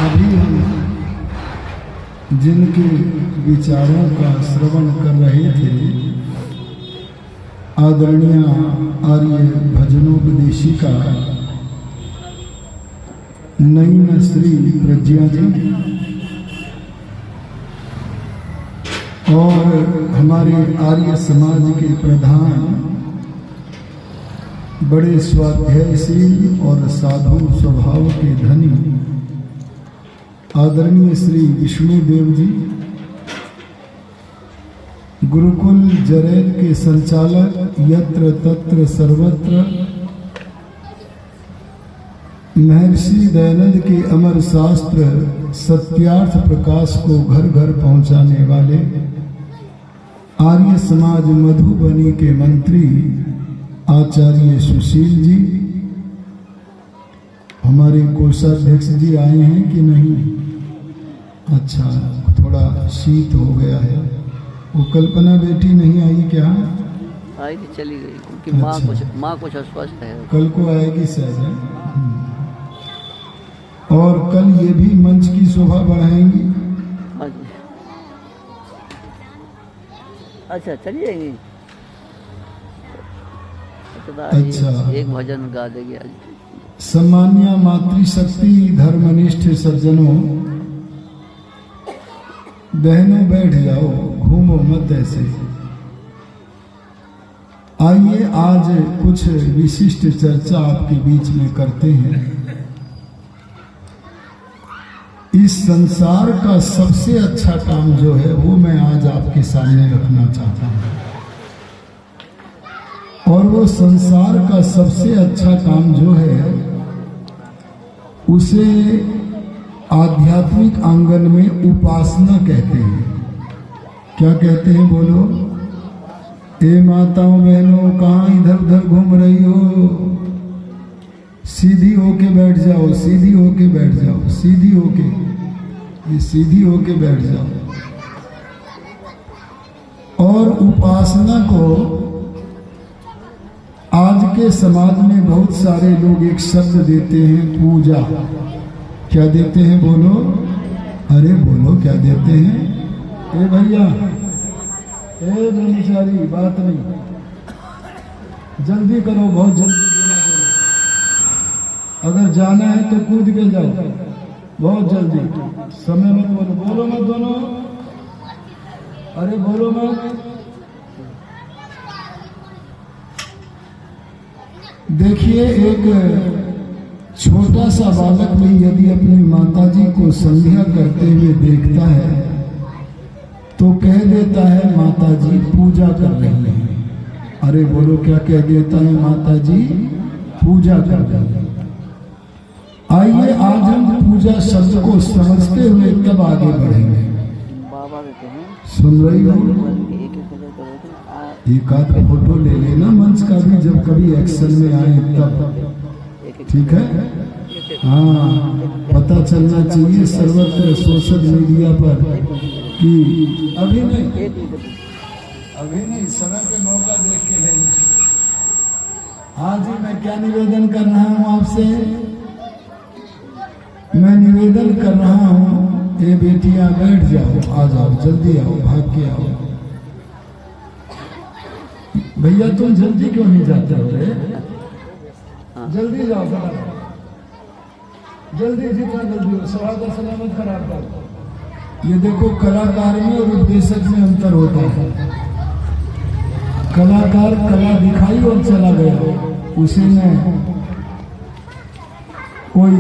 अभी हम जिनके विचारों का श्रवण कर रहे थे, आदरणीय आर्य भजनोपदेशिका नईन श्री प्रज्ञा जी और हमारे आर्य समाज के प्रधान बड़े स्वाध्यायशील और साधु स्वभाव के धनी आदरणीय श्री विष्णुदेव जी, गुरुकुल जरैत के संचालक, यत्र तत्र सर्वत्र महर्षि दयानंद के अमर शास्त्र सत्यार्थ प्रकाश को घर घर पहुंचाने वाले आर्य समाज मधुबनी के मंत्री आचार्य सुशील जी, हमारे कोषाध्यक्ष जी आए हैं कि नहीं? अच्छा, थोड़ा शीत हो गया है। वो कल्पना बेटी नहीं आई क्या? आई थी, चली गई क्योंकि अच्छा। माँ कुछ अस्वस्थ है। कल को आएगी शायद। और कल ये भी मंच की शोभा बढ़ाएंगी। अच्छा, चली जाएंगी। अच्छा, एक भजन गा देगी आज। सम्मान्य मातृशक्ति धर्मनिष्ठ सज्जनों, बहनों बैठ जाओ, घूमो मत ऐसे। आइए आज कुछ विशिष्ट चर्चा आपके बीच में करते हैं। इस संसार का सबसे अच्छा काम जो है वो मैं आज आपके सामने रखना चाहता हूं, और वो संसार का सबसे अच्छा काम जो है उसे आध्यात्मिक आंगन में उपासना कहते हैं। क्या कहते हैं बोलो? ए माताओं बहनों, कहाँ इधर उधर घूम रही हो? सीधी होके बैठ जाओ, सीधी होके बैठ जाओ, सीधी होके, ये सीधी होके बैठ जाओ। और उपासना को आज के समाज में बहुत सारे लोग एक शब्द देते हैं, पूजा। क्या देते हैं बोलो? अरे बोलो, क्या देते हैं? ए भैया, ए बेचारी, बात नहीं, जल्दी करो, बहुत जल्दी बोलो। अगर जाना है तो कूद के जाओ, बहुत जल्दी, समय मत बोलो, बोलो मत दोनों, अरे बोलो मत। देखिए, एक छोटा सा बालक भी यदि अपनी माताजी को संध्या करते हुए देखता है तो कह देता है माताजी पूजा कर रही है। अरे बोलो, क्या कह देता है? माताजी पूजा कर रही है। आइए आज हम पूजा शब्द को समझते हुए तब आगे बढ़ेंगे। सुन रही हो? एक आध फोटो ले लेना मंच का भी, जब कभी एक्शन में आए तब, ठीक है? हाँ, पता चलना चाहिए सर्वत्र सोशल मीडिया पर कि अभी नहीं, समय पे मौका देख के लेंगे। आज ही मैं क्या निवेदन कर रहा हूँ आपसे? मैं निवेदन कर रहा हूँ, ये बेटियां बैठ जाओ, आ जाओ, जल्दी आओ, भाग के आओ। भैया तुम जल्दी क्यों नहीं जाते हो रे? जल्दी जाओ, जल्दी, जितना जल्दी हो। सभा का सलामत खराब कर। ये देखो, कलाकार में और उपदेशक में अंतर होता है। कलाकार कला दिखाई और चला गया, उसे में कोई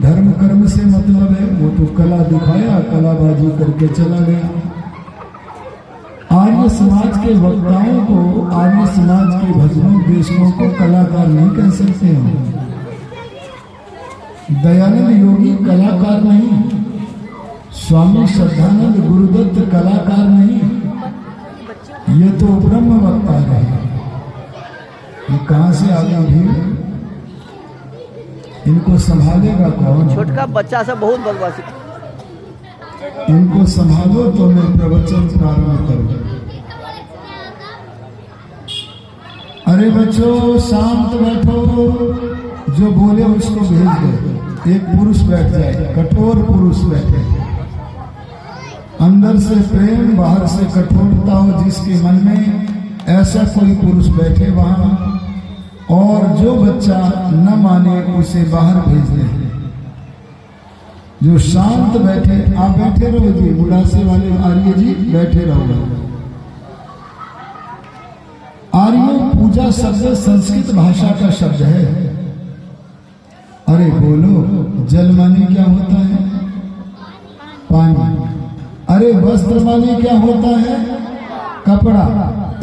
धर्म कर्म से मतलब है, वो तो कला दिखाया, कलाबाजी करके चला गया। आर्य समाज के वक्ताओं को, आर्य समाज के भजनों देशकों को कलाकार नहीं कह सकते हैं। दयानंद योगी कलाकार नहीं, स्वामी श्रद्धानंद गुरुदत्त कलाकार नहीं, ये तो ब्रह्म वक्ता है। ये कहाँ से आ गया भीड़? इनको संभालेगा कौन? छोटका बच्चा से बहुत बदमाशी। इनको संभालो तो मैं प्रवचन प्रारंभ करूं। अरे बच्चों शांत बैठो, जो बोले उसको भेज दो। एक पुरुष बैठ जाए, कठोर पुरुष बैठे, अंदर से प्रेम बाहर से कठोरता हो जिसके मन में, ऐसा कोई पुरुष बैठे वहां। और जो बच्चा न माने उसे बाहर भेज दे। जो शांत बैठे, आप बैठे रहो जी, बुढ़ासे वाले आर्य जी बैठे रहो। आर्य पूजा शब्द संस्कृत भाषा का शब्द है। अरे बोलो, जल माने क्या होता है? पानी। अरे वस्त्र माने क्या होता है? कपड़ा।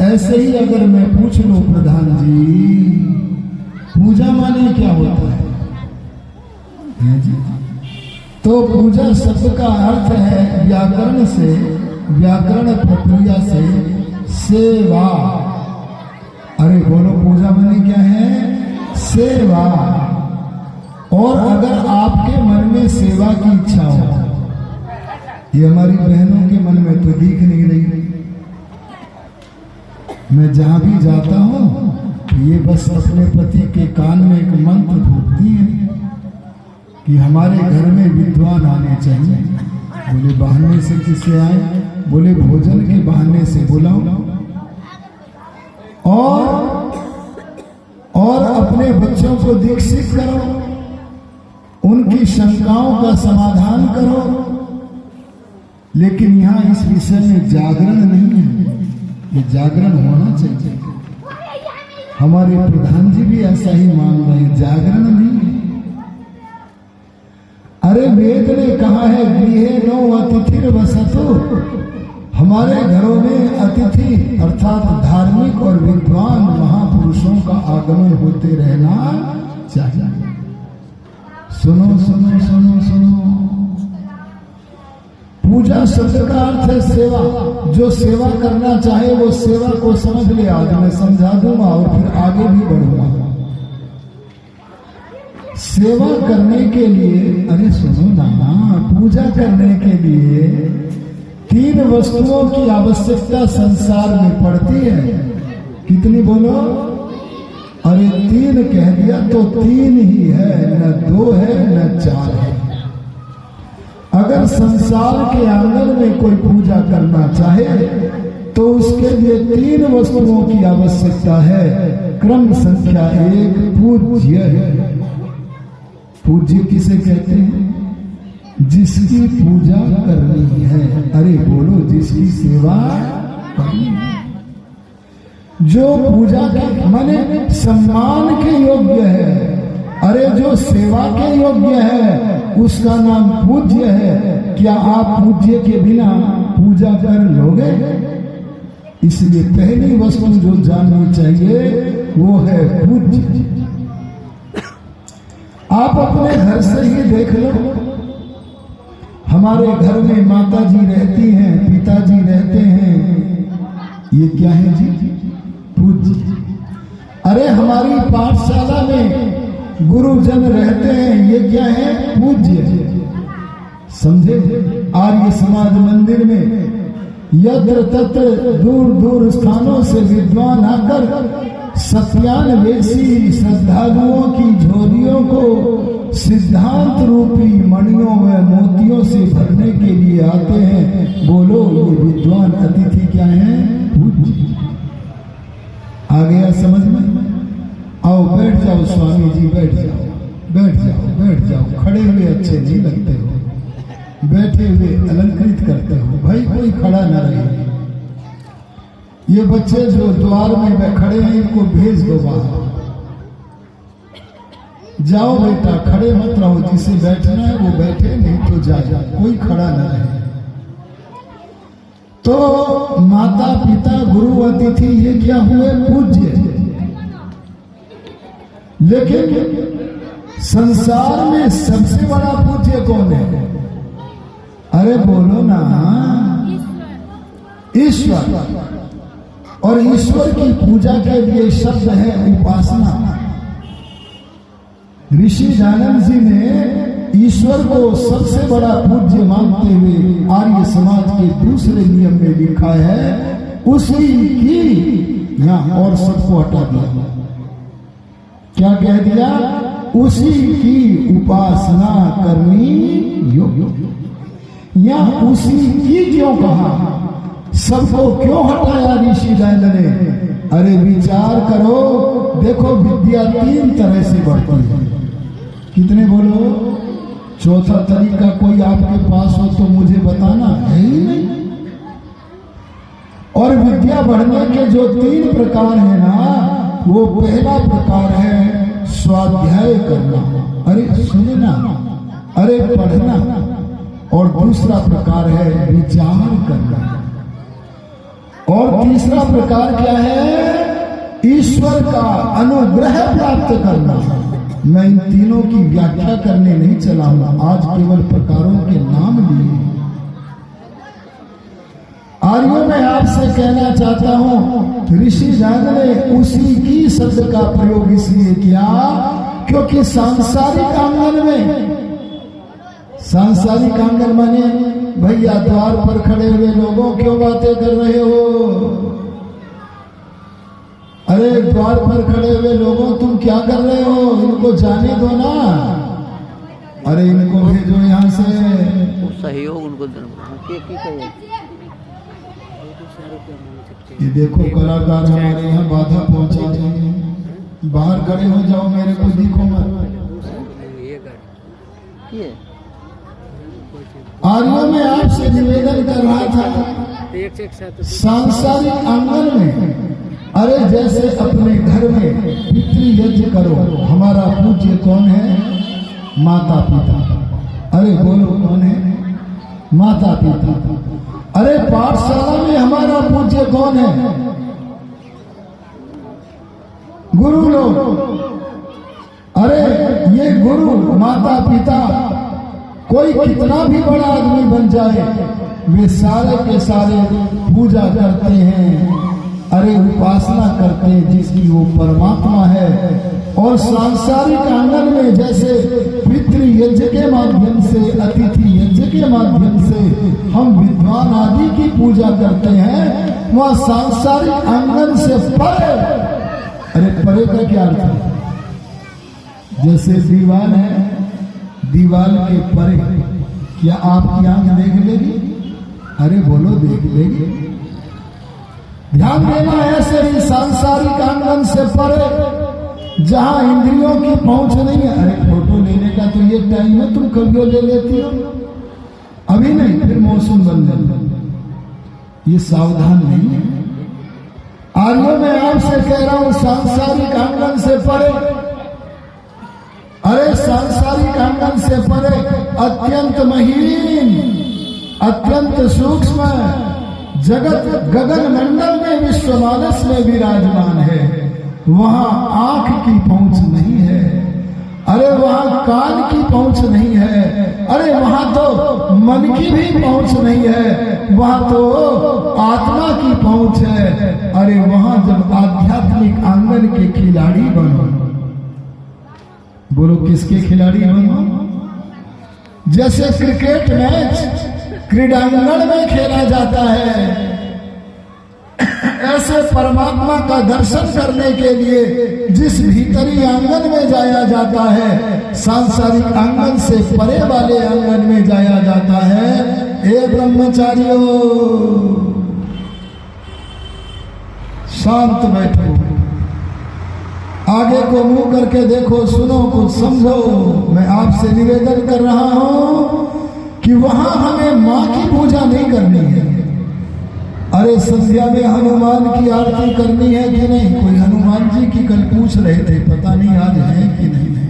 ऐसे ही अगर मैं पूछ लूं प्रधान जी, पूजा माने क्या होता है? जी? तो पूजा शब्द का अर्थ है व्याकरण से, व्याकरण प्रक्रिया से सेवा। अरे बोलो, पूजा माने क्या है? सेवा। और अगर आपके मन में सेवा की इच्छा हो, ये हमारी बहनों के मन में तो दिख नहीं रही। मैं जहां भी जाता हूं ये बस अपने पति के कान में एक मंत्र फूकती है कि हमारे घर में विद्वान आने चाहिए। बोले बहाने से किससे आए? बोले भोजन के बहाने से बुलाओ। और अपने बच्चों को दीक्षित करो, उनकी शंकाओं का समाधान करो। लेकिन यहाँ इस विषय में जागरण नहीं है, ये जागरण होना चाहिए। हमारे प्रधान जी भी ऐसा ही मान रहे हैं, जागरण नहीं है। अरे वेद ने कहा है गृहे नो अतिथि वसतु, हमारे घरों में अतिथि अर्थात धार्मिक और विद्वान महापुरुषों का आगमन होते रहना चाहिए। सुनो सुनो सुनो सुनो, पूजा शब्द का अर्थ है सेवा। जो सेवा करना चाहे वो सेवा को समझ ले। आज मैं समझा दूंगा और फिर आगे भी बढ़ूंगा। सेवा करने के लिए, अरे सुनो ना, पूजा करने के लिए 3 वस्तुओं की आवश्यकता संसार में पड़ती है। कितनी बोलो? अरे 3 कह दिया तो 3 ही है, न 2 है न 4 है। अगर संसार के आंगन में कोई पूजा करना चाहे तो उसके लिए 3 वस्तुओं की आवश्यकता है। क्रम संख्या 1 पूज्य। पूज्य किसे कहते हैं? जिसकी पूजा करनी है। अरे बोलो, जिसकी सेवा करनी है, जो पूजा के माने सम्मान के योग्य है। अरे जो सेवा के योग्य है उसका नाम पूज्य है। क्या आप पूज्य के बिना पूजा कर लोगे? इसलिए पहली वस्तु जो जाननी चाहिए वो है पूज्य। आप अपने घर से ही देख लो, हमारे घर में माता जी रहती हैं, पिताजी रहते हैं, ये क्या है जी? पूज्य। अरे हमारी पाठशाला में गुरुजन रहते हैं, ये क्या है? पूज्य। समझे? आर्य समाज मंदिर में यत्र तत्र दूर दूर स्थानों से विद्वान आकर सत्यान्वेषी श्रद्धालुओं की झोलियों को सिद्धांत रूपी मणियों व मोतियों से भरने के लिए आते हैं। बोलो, ये विद्वान अतिथि क्या है? पूज्य। आ गया समझ में? आओ बैठ जाओ स्वामी जी, बैठ जाओ, बैठ जाओ, बैठ जाओ। खड़े हुए अच्छे नहीं लगते हो, बैठे हुए अलंकृत करते हो। भाई कोई खड़ा न रहे। ये बच्चे जो द्वार में खड़े हैं इनको भेज दो बाहर। जाओ बेटा, खड़े मत रहो। जिसे बैठना है वो बैठे, नहीं तो जाए, कोई खड़ा न रहे। तो माता पिता गुरु अतिथि ये क्या हुए? पूज्य। लेकिन संसार में सबसे बड़ा पूज्य कौन है? अरे बोलो ना, ईश्वर। और ईश्वर की पूजा के लिए शब्द है उपासना। ऋषि दयानंद जी ने ईश्वर को सबसे बड़ा पूज्य मानते हुए आर्य समाज के दूसरे नियम में लिखा है, उसकी की यहाँ और सबको हटा दिया। क्या कह दिया? उसी की उपासना करनी योग्य। या उसी की क्यों कहा? सबको क्यों हटाया ऋषि दयानंद ने? अरे विचार करो, देखो विद्या 3 तरह से बढ़ती है। कितने बोलो? चौथा तरीका कोई आपके पास हो तो मुझे बताना, है ही नहीं। और विद्या बढ़ने के जो 3 प्रकार है ना, वो पहला प्रकार है स्वाध्याय करना, अरे सुनना, अरे पढ़ना। और दूसरा प्रकार है विचार करना। और तीसरा प्रकार क्या है? ईश्वर का अनुग्रह प्राप्त करना। मैं इन तीनों की व्याख्या करने नहीं चला हूं, आज केवल प्रकारों के नाम लिए। आर्यों में आपसे कहना चाहता हूं, ऋषि दयानंद ने उसी की शब्द का प्रयोग इसलिए किया क्योंकि सांसारिक आंगन में, सांसारिक आंगन माने भैया द्वार पर खड़े हुए लोगों क्यों बातें कर रहे हो? अरे द्वार पर खड़े हुए लोगों तुम क्या कर रहे हो? इनको जाने दो ना। अरे इनको भेजो यहाँ से। सहयोग उनको ये देखो कलाकार हमारे यहाँ बाधा पहुंचा रहे हैं। बाहर खड़े हो जाओ, मेरे को दिखो मत। आर्यों में आपसे निवेदन कर रहा था, सांसारिक आंगन में, अरे जैसे अपने घर में पितृयज्ञ करो। हमारा पूज्य कौन है? माता पिता। अरे बोलो कौन है? माता पिता। अरे पाठशाला में हमारा पूज्य कौन है? गुरु लोग। अरे ये गुरु माता पिता, कोई कितना भी बड़ा आदमी बन जाए, वे सारे के सारे पूजा करते हैं, अरे उपासना करते हैं जिसकी वो परमात्मा है। और सांसारिक आंगन में जैसे पितृ यज्ञ के माध्यम से, अतिथि यज्ञ के माध्यम से हम विद्वान आदि की पूजा करते हैं, वह सांसारिक आंगन से परे। अरे परे का क्या अर्थ है? जैसे दीवाल है, दीवाल के परे क्या आपकी आंख देख लेगी? अरे बोलो देख लेगी। ध्यान देना, ऐसे ही सांसारिक आंगन से परे जहां इंद्रियों की पहुंच नहीं है। अरे फोटो लेने का तो ये टाइम है, तुम कभी ले लेती हो? अभी नहीं, फिर मौसम बन जाता। ये सावधान नहीं है। आर्यों में आपसे कह रहा हूं, सांसारिक आंगन से परे। अरे सांसारिक आंगन से परे अत्यंत महीन, अत्यंत सूक्ष्म जगत गगन मंडल में, विश्व मानस में विराजमान है। वहां आंख की पहुंच नहीं है, अरे वहां कान की पहुंच नहीं है, अरे वहां तो मन की भी पहुंच नहीं है, वहां तो आत्मा की पहुंच है। अरे वहां जब आध्यात्मिक आंगन के खिलाड़ी बनो, बोलो किसके खिलाड़ी बनो? जैसे क्रिकेट मैच क्रीडांगण में खेला जाता है, ऐसे परमात्मा का दर्शन करने के लिए जिस भीतरी आंगन में जाया जाता है, सांसारिक आंगन से परे वाले आंगन में जाया जाता है। हे ब्रह्मचारियों, शांत बैठो, आगे को मुंह करके देखो, सुनो, कुछ समझो। मैं आपसे निवेदन कर रहा हूं कि वहां हमें मां की पूजा नहीं करनी है। अरे संध्या में हनुमान की आरती करनी है कि नहीं? कोई हनुमान जी की कल पूछ रहे थे, पता नहीं आज है कि नहीं है।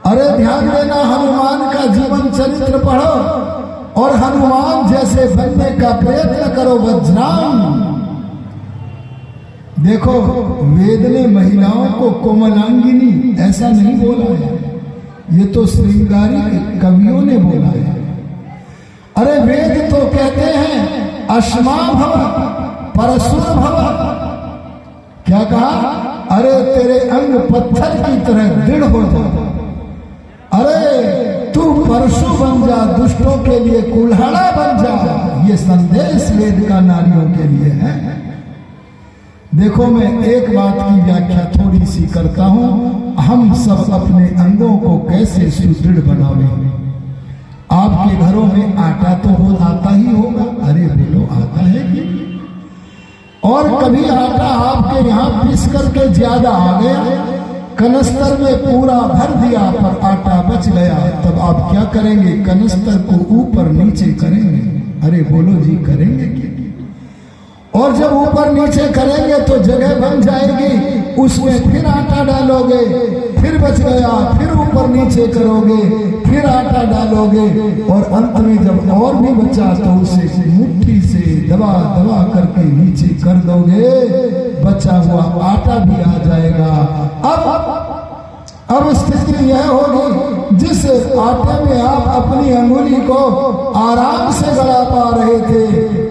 अरे ध्यान देना, हनुमान का जीवन चरित्र पढ़ो और हनुमान जैसे बनने का प्रयत्न करो। वज्राम देखो, वेद ने महिलाओं को कोमलांगिनी ऐसा नहीं बोला है, ये तो श्रृंगारी कवियों ने बोला है। अरे वेद तो कहते हैं अश्मा भव परशुर भव। क्या कहा? अरे तेरे अंग पत्थर की तरह दृढ़ हो जा, अरे तू परशु बन जा, दुष्टों के लिए कुल्हाड़ा बन जा। ये संदेश वेद का नारियों के लिए है। देखो, मैं एक बात की व्याख्या थोड़ी सी करता हूं। हम सब अपने अंगों को कैसे सुदृढ़ बनावे। आपके घरों में आटा तो आता ही होगा, अरे बोलो, आता है कि? और कभी आटा आपके यहाँ पीस करके ज्यादा आ गया, कनस्तर में पूरा भर दिया पर आटा बच गया, तब आप क्या करेंगे? कनस्तर को ऊपर नीचे करेंगे, अरे बोलो जी, करेंगे क्या? और जब ऊपर नीचे करेंगे तो जगह बन जाएगी, उसमें फिर आटा डालोगे, फिर बच गया, फिर ऊपर नीचे करोगे, फिर आटा डालोगे, और अंत में जब और भी बचा तो उसे मुट्ठी से दबा दबा करके नीचे कर दोगे, बचा हुआ आटा भी आ जाएगा। अब स्थिति यह होगी, जिस आटे में आप अपनी अंगुली को आराम से गड़ा पा रहे थे,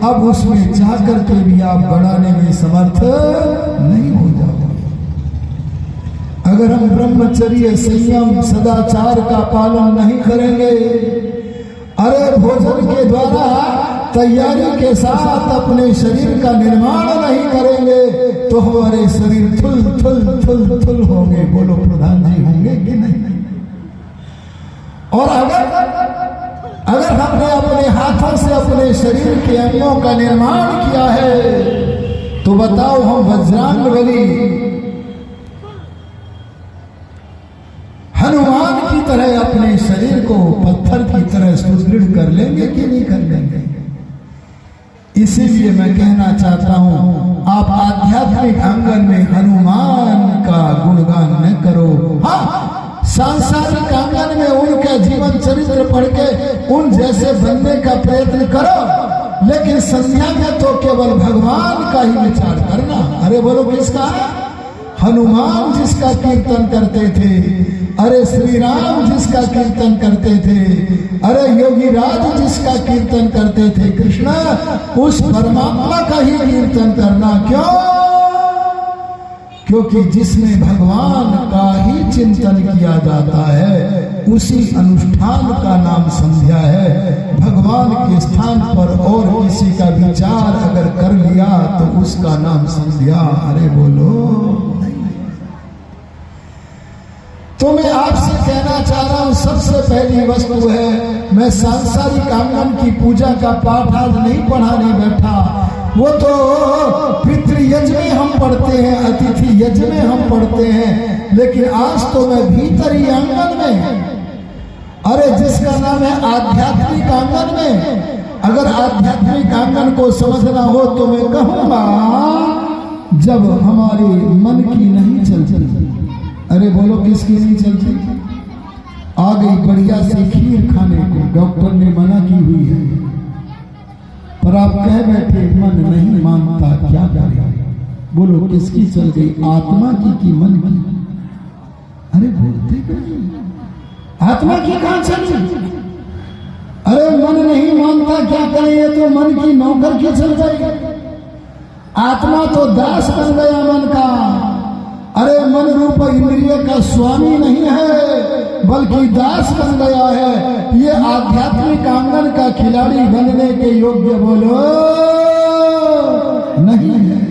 अब उसमें जा करके भी आप गड़ाने में समर्थ नहीं हो जाओगे। अगर हम ब्रह्मचर्य, संयम, सदाचार का पालन नहीं करेंगे, अरे भोजन के द्वारा तैयारी के साथ अपने शरीर का निर्माण नहीं करेंगे, तो हमारे शरीर थुल थुल थुल थुल होंगे। बोलो प्रधान जी, होंगे कि नहीं? और अगर हमने अपने हाथों से अपने शरीर के अंगों का निर्माण किया है, तो बताओ, हम वज्रांगबली हनुमान की तरह अपने शरीर को पत्थर की तरह सुदृढ़ कर लेंगे कि नहीं कर लेंगे? इसीलिए मैं कहना चाहता हूं, आप आध्यात्मिक आंगन में हनुमान का गुणगान न करो। हाँ, सांसारिक आंगन में उनका जीवन चरित्र पढ़ के उन जैसे बनने का प्रयत्न करो, लेकिन संध्या में तो केवल भगवान का ही विचार करना। अरे बोलो, किसका? हनुमान जिसका कीर्तन करते थे, अरे श्री राम जिसका कीर्तन करते थे, अरे योगी राज जिसका कीर्तन करते थे, कृष्ण, उस परमात्मा का ही कीर्तन करना। क्यों? क्योंकि जिसमें भगवान का ही चिंतन किया जाता है, उसी अनुष्ठान का नाम संध्या है। भगवान के स्थान पर और किसी का विचार अगर कर लिया तो उसका नाम संध्या। अरे बोलो। तो मैं आपसे कहना चाह रहा हूं, सबसे पहली वस्तु है, मैं सांसारिक आंगन की पूजा का पाठ आज नहीं पढ़ाने बैठा। वो तो पितृ यज्ञ में हम पढ़ते हैं, अतिथि यज्ञ में हम पढ़ते हैं, लेकिन आज तो मैं भीतरी आंगन में, अरे जिसका नाम है आध्यात्मिक आंगन में, अगर आध्यात्मिक आंगन को समझना हो तो मैं कहूंगा, जब हमारे मन की नहीं चलती। अरे बोलो, किसकी नहीं चलती? आ गई बढ़िया सी खीर खाने को, डॉक्टर ने मना की हुई है, पर आप कह बैठे मन नहीं मानता, क्या करें? बोलो, किसकी चल गई? आत्मा की कि मन की? अरे बोलते क्यों? आत्मा की कहां चली? अरे मन नहीं मानता, क्या करें? ये तो मन की नौकर की चल गई। आत्मा तो दास बन गया मन का। अरे मन रूप इंद्रिय का स्वामी नहीं है, बल्कि दास बन गया है। ये आध्यात्मिक आंगन का खिलाड़ी बनने के योग्य बोलो नहीं है।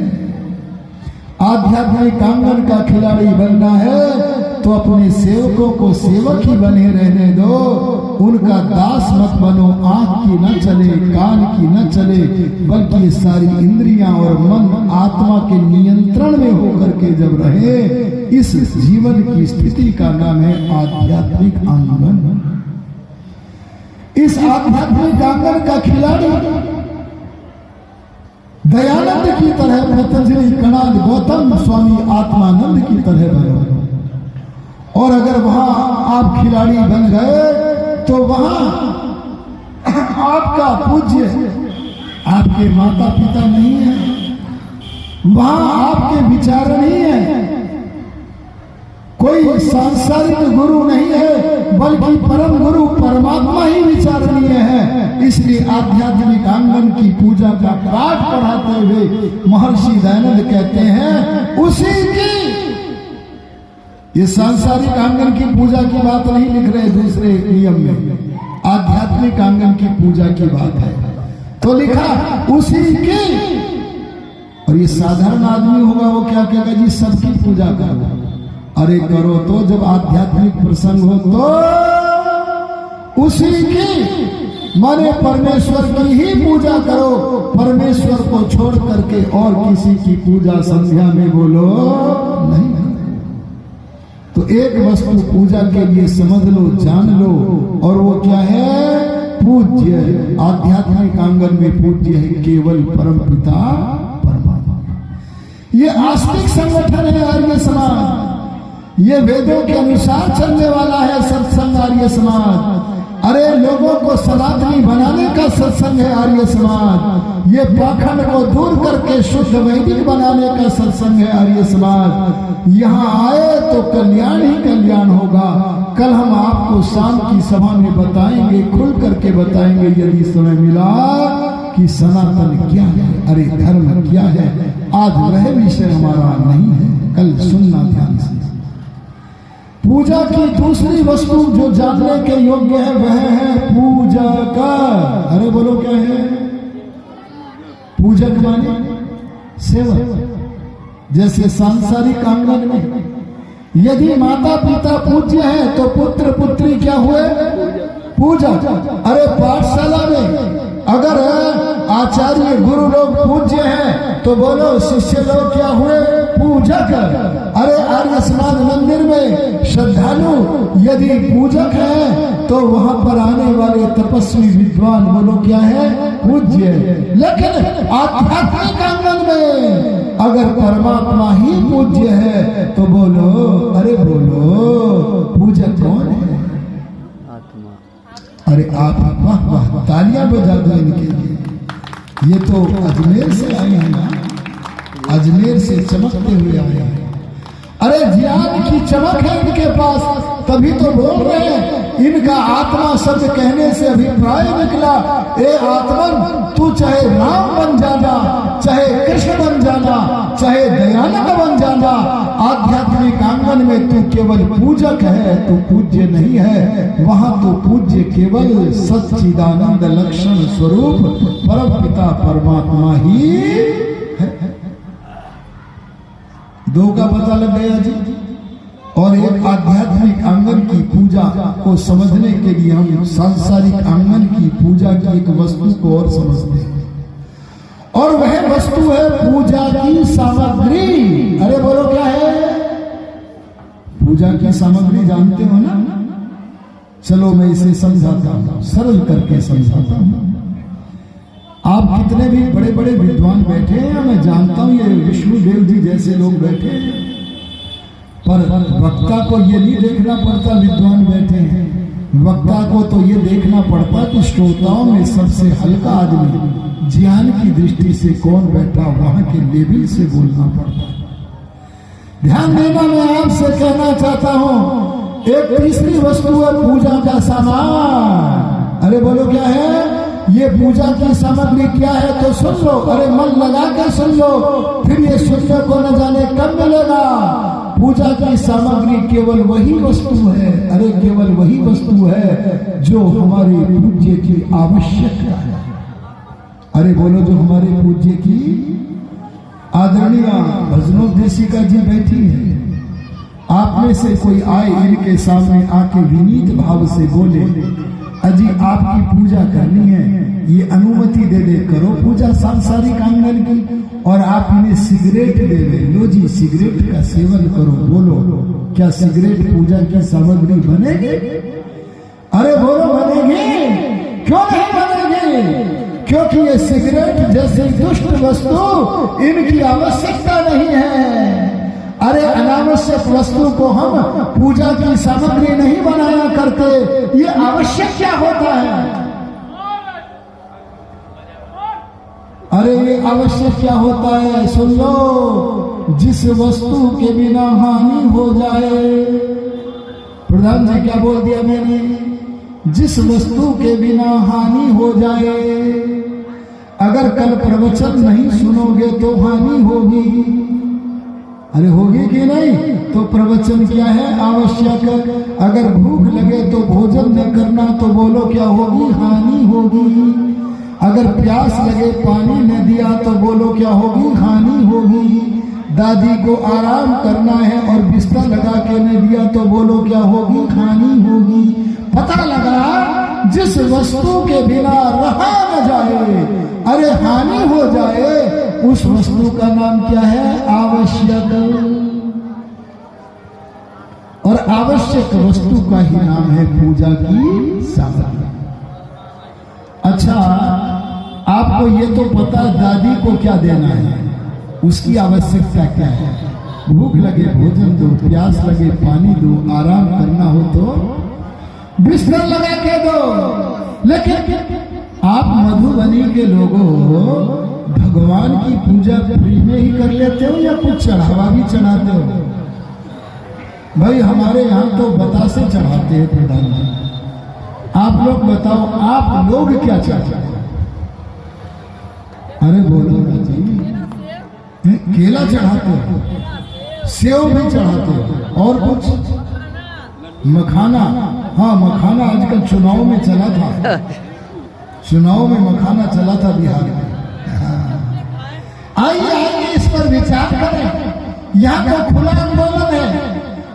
आध्यात्मिक आंगन का खिलाड़ी बनना है तो अपने सेवकों को सेवक ही बने रहने दो, उनका दास मत बनो। आंख की न चले, कान की न चले, बल्कि सारी इंद्रियां और मन आत्मा के नियंत्रण में होकर के जब रहे, इस जीवन की स्थिति का नाम है आध्यात्मिक आंगन। इस आध्यात्मिक आंगन का खिलाड़ी दयानंद की तरह, पतंजलि, कणाद, गौतम स्वामी, आत्मानंद की तरह बनो। और अगर वहां आप खिलाड़ी बन गए तो वहां आपका पूज्य आपके माता पिता नहीं है, वहां आपके विचार नहीं है, कोई सांसारिक गुरु नहीं है, बल्कि परम गुरु परमात्मा ही विचारणीय है। इसलिए आध्यात्मिक आंगन की पूजा का पाठ पढ़ाते हुए महर्षि दयानंद कहते हैं, उसी की, ये सांसारिक आंगन की पूजा की बात नहीं लिख रहे दूसरे नियम में, आध्यात्मिक आंगन की पूजा की बात है। तो लिखा उसी की, और ये साधारण आदमी होगा वो क्या कहेगा जी सबकी पूजा करो। अरे करो तो, जब आध्यात्मिक प्रसंग हो तो उसी की माने परमेश्वर की ही पूजा करो। परमेश्वर को छोड़ करके और किसी की पूजा संध्या में बोलो नहीं। तो एक वस्तु पूजा के लिए समझ लो, जान लो, और वो क्या है? पूज्य। आध्यात्मिक आंगन में पूज्य है केवल परम पिता परमात्मा। ये आस्तिक संगठन है आर्य समाज, ये वेदों के अनुसार चलने वाला है सत्संग आर्य समाज। अरे लोगों को सनातनी बनाने का सत्संग है आर्य समाज। ये पाखंड को दूर करके शुद्ध वैदिक बनाने का सत्संग है आर्य समाज। यहाँ आए तो कल्याण ही कल्याण होगा। कल हम आपको शाम की सभा में बताएंगे, खुल करके बताएंगे यदि समय मिला, कि सनातन क्या है, अरे धर्म क्या है। आज वह विषय हमारा नहीं है, कल सुनना ध्यान से। पूजा की दूसरी वस्तु जो जानने के योग्य है वह है पूजक। अरे बोलो क्या है? पूजक माने सेवक। जैसे सांसारिक आंगन में यदि माता पिता पूज्य है तो पुत्र पुत्री क्या हुए? पूजक। अरे पाठशाला में अगर आचार्य गुरु लोग पूज्य हैं तो बोलो शिष्य लोग क्या हुए? पूजक। अरे आर्य समाज मंदिर में श्रद्धालु यदि पूजक हैं तो वहां पर आने वाले तपस्वी विद्वान बोलो क्या है? पूज्य। लेकिन आध्यात्मिक आंगन में अगर परमात्मा ही पूज्य है तो बोलो, अरे बोलो पूजक कौन है? आत्मा। अरे आप वाह वाह तालियां बजा दो इनके लिए। ये तो अजमेर से आए हैं ना, अजमेर से चमकते हुए आए हैं। अरे ज्ञान की चमक है इनके पास, तभी तो बोल रहे हैं। इनका आत्मा शब्द कहने से अभिप्राय निकला, ए आत्मन तू चाहे राम बन जाना, चाहे कृष्ण बन जाना, चाहे दयानंद बन जाना, आध्यात्मिक आंगन में तू केवल पूजक है, तू पूज्य नहीं है। वहां तो पूज्य केवल सच्चिदानंद लक्षण स्वरूप परम पिता परमात्मा ही है। दो का पता लग गया जी। और एक आध्यात्मिक आंगन की पूजा को समझने के लिए हम सांसारिक आंगन की पूजा की एक वस्तु को और समझते हैं, और वह वस्तु है पूजा की सामग्री। अरे बोलो क्या है? पूजा की सामग्री जानते हो ना? चलो मैं इसे समझाता हूं, सरल करके समझाता हूं। आप कितने भी बड़े बड़े विद्वान बैठे हैं, मैं जानता हूं ये विष्णुदेव जी जैसे लोग बैठे हैं, पर वक्ता को ये नहीं देखना पड़ता विद्वान बैठे हैं। वक्ता को तो ये देखना पड़ता कि श्रोताओं में सबसे हल्का आदमी ज्ञान की दृष्टि से कौन बैठा, वहां के लेवल से बोलना पड़ता। ध्यान देना, मैं आपसे कहना चाहता हूं एक तीसरी वस्तु है पूजा का सामान। अरे बोलो क्या है? ये पूजा की सामग्री क्या है तो सुन लो। अरे मन लगा के सुन लो, फिर ये सुनने को न जाने कब मिलेगा। पूजा की सामग्री केवल वही वस्तु है, अरे केवल वही वस्तु है जो हमारे पूज्य की आवश्यकता है। अरे बोलो जो हमारे पूज्य की। आदरणीय भजनोपदेशिका जी बैठी है, आप में से कोई आए इनके सामने आके विनीत भाव से बोले, अजी आपकी पूजा करनी है, ये अनुमति दे दे, करो पूजा सांसारिक आंगन की। और आप इन्हें सिगरेट दे दे, लो जी सिगरेट का सेवन करो। बोलो क्या सिगरेट पूजा की सामग्री बनेगी? अरे बोलो बनेगी। क्यों नहीं बनेगी? क्योंकि ये सिगरेट जैसी दुष्ट वस्तु इनकी आवश्यकता नहीं है। अरे अनावश्यक वस्तु को हम पूजा की सामग्री नहीं बनाया करते, ये आवश्यक क्या होता है? अरे ये आवश्यक क्या होता है सुन लो, जिस वस्तु के बिना हानि हो जाए। प्रधान जी क्या बोल दिया मैंने? जिस वस्तु के बिना हानि हो जाए। अगर कल प्रवचन नहीं सुनोगे तो हानि होगी। अरे होगी कि नहीं? तो प्रवचन क्या है? आवश्यक। अगर भूख लगे तो भोजन न करना तो बोलो क्या होगी? हानि होगी। अगर प्यास लगे पानी न दिया तो बोलो क्या होगी, हानि होगी। दादी को आराम करना है और बिस्तर लगा के न दिया तो बोलो क्या होगी, हानि होगी। पता लगा जिस वस्तु के बिना रहा न जाए, अरे हानि हो जाए, उस वस्तु का नाम क्या है, आवश्यक। और आवश्यक वस्तु का ही नाम है पूजा की सामग्री। अच्छा, आपको ये तो पता दादी को क्या देना है, उसकी आवश्यकता क्या है। भूख लगे भोजन दो, प्यास लगे पानी दो, आराम करना हो तो बिस्तर लगा के दो। लेकिन आप मधुबनी के लोगों भगवान की पूजा फ्री में ही कर लेते हो या कुछ चढ़ावा भी चढ़ाते हो? भाई हमारे यहाँ तो बतासे चढ़ाते हैं प्रधानमंत्री। आप लोग बताओ, आप लोग क्या चाहते हैं? अरे बोलो ना जी, केला चढ़ाते हो, सेव भी चढ़ाते हो, और कुछ मखाना। हाँ, मखाना आजकल चुनाव में चला था, चुनाव में मखाना चला था बिहार में। आइए आइए इस पर विचार करें। यहाँ तो खुला आंदोलन है,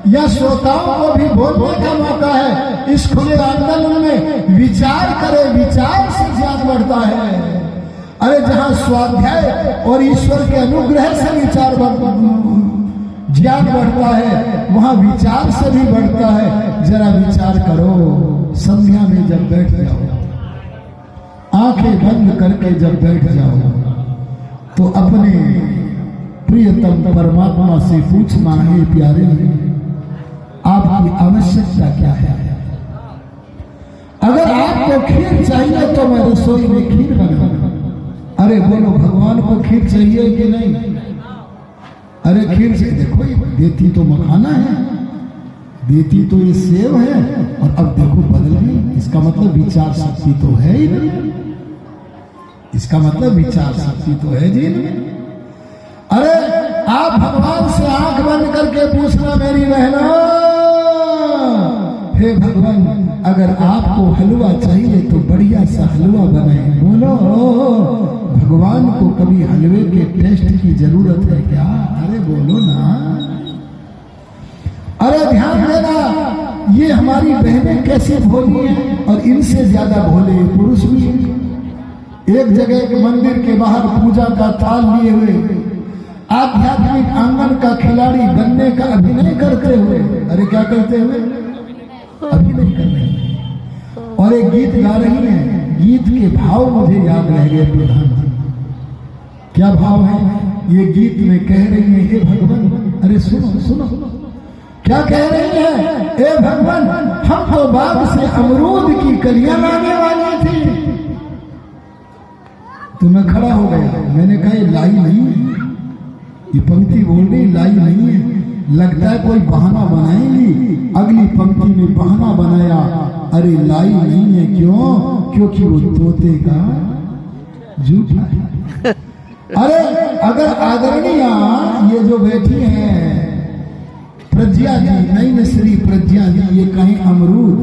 या श्रोताओं को भी बोलने का मौका है। इस खुले आंदोलन में विचार करें, विचार से ज्ञान बढ़ता है। अरे जहाँ स्वाध्याय और ईश्वर के अनुग्रह से विचार ज्ञान बढ़ता है, वहाँ विचार से भी बढ़ता है। जरा विचार करो, संध्या में जब बैठ जाओ, आंखें बंद करके जब बैठ जाओ, तो अपने प्रियतम परमात्मा से पूछना है, प्यारे आपकी आवश्यकता क्या है। अगर आपको खीर चाहिए तो मैं रसोई में खीर बनाऊंगा। अरे बोलो, भगवान को खीर चाहिए कि नहीं? अरे खीर से देखो, देती तो मखाना है, देती तो ये सेव है, और अब देखो बदल गई। इसका मतलब विचार शक्ति तो है ही नहीं। इसका मतलब विचार शक्ति तो है जी नहीं। अरे आप भगवान से आंख बंद करके पूछना, मेरी बहना, हे भगवान, अगर आपको हलवा चाहिए तो बढ़िया सा हलवा बनाए। बोलो, भगवान को कभी हलवे के टेस्ट की जरूरत है क्या? अरे बोलो ना। अरे ध्यान देना, ये हमारी बहनें कैसी भोली हैं, और इनसे ज्यादा भोले पुरुष भी हैं। एक जगह के मंदिर के बाहर पूजा का थाल लिए हुए आध्यात्मिक आंगन का खिलाड़ी बनने का अभिनय करते हुए, अरे क्या करते हुए, अभिनय कर रहे हैं, और एक गीत गा रही है। गीत के भाव मुझे याद रह गए प्रधानमंत्री। क्या भाव है ये गीत में? कह रही है, हे भगवान, अरे सुनो सुनो, क्या कह रही है? हे भगवान, हम तो बाग से अमरूद की कलियां लाने वाली थी। तो मैं खड़ा हो गया, मैंने कहा ये लाई नहीं है, ये पंक्ति बोल रही लाई नहीं है, लगता है कोई बहाना बनाएंगी। अगली पंक्ति में बहाना बनाया, अरे लाई नहीं है। क्यों? क्योंकि वो तोते का झूठा है। अरे अगर आदरणीय ये जो बैठी हैं प्रज्ञा जी, नई श्री प्रज्ञा जी, ये कहीं अमरूद,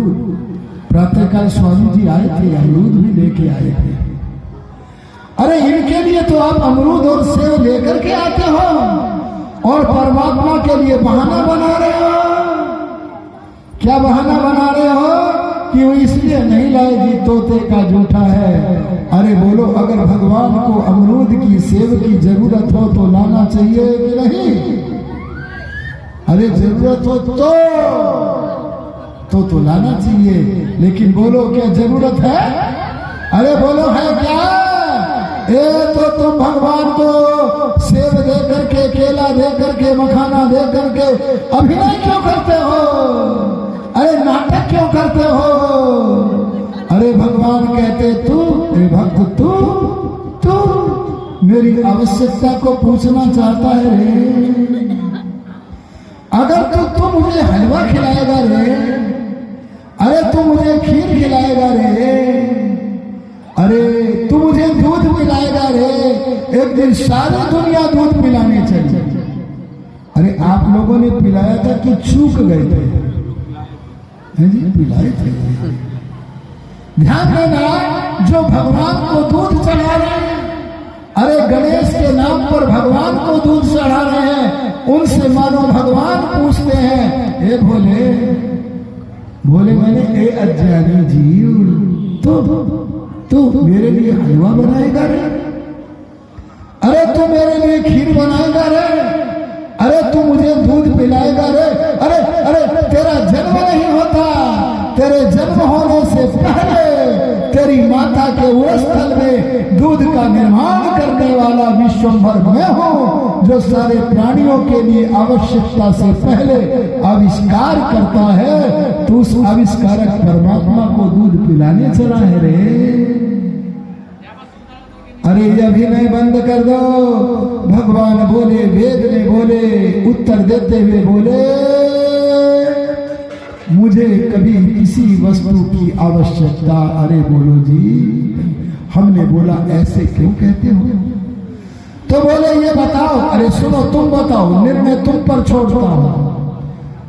प्रातःकाल स्वामी जी आए थे, अमरूद भी लेके आए थे। अरे इनके लिए तो आप अमरूद और सेव लेकर के आते हो, और परमात्मा के लिए बहाना बना रहे हो। क्या बहाना बना रहे हो? कि वो इसलिए नहीं लाए जी, तोते का जूठा है। अरे बोलो, अगर भगवान को अमरूद की सेव की जरूरत हो तो लाना चाहिए कि नहीं? अरे जरूरत हो तो लाना चाहिए। लेकिन बोलो, क्या जरूरत है? अरे बोलो, है क्या? तो तुम भगवान को सेब दे करके, केला दे करके, मखाना दे करके अभिनय क्यों करते हो? अरे नाटक क्यों करते हो? अरे भगवान कहते, तू भक्त, तू मेरी आवश्यकता को पूछना चाहता है रे। अगर तू मुझे हलवा खिलाएगा रे, अरे तू मुझे खीर खिलाएगा रे, अरे तू मुझे दूध पिलाएगा रे, एक दिन सारी दुनिया दूध पिलाने चाहिए। अरे आप लोगों ने पिलाया था कि चूक गए थे? है जी, पिलाए थे। ध्यान देना, जो भगवान को दूध चढ़ा रहे हैं, अरे गणेश के नाम पर भगवान को दूध चढ़ा रहे हैं, उनसे मानो भगवान पूछते हैं, ए भोले भोले मैंने ए अज्ञानी जीव तू मेरे लिए हलवा बनाएगा रे? अरे तू मेरे लिए खीर बनाएगा रे? अरे तू मुझे दूध पिलाएगा रे? अरे अरे तेरा जन्म नहीं होता, तेरे जन्म होने से पहले तेरी माता के उरस्थल में दूध का निर्माण करने वाला विश्वंभर मैं हूँ, जो सारे प्राणियों के लिए आवश्यकता से पहले आविष्कार करता है। तू उस आविष्कारक परमात्मा को दूध पिलाने चला है रे। अरे ये अभिनय बंद कर दो। भगवान बोले, वेद में बोले, उत्तर देते हुए बोले, मुझे कभी किसी वस्तु की आवश्यकता। अरे बोलो जी, हमने बोला ऐसे क्यों कहते हो? तो बोले ये बताओ। अरे सुनो, तुम बताओ, निर्णय तुम पर छोड़ता हूं।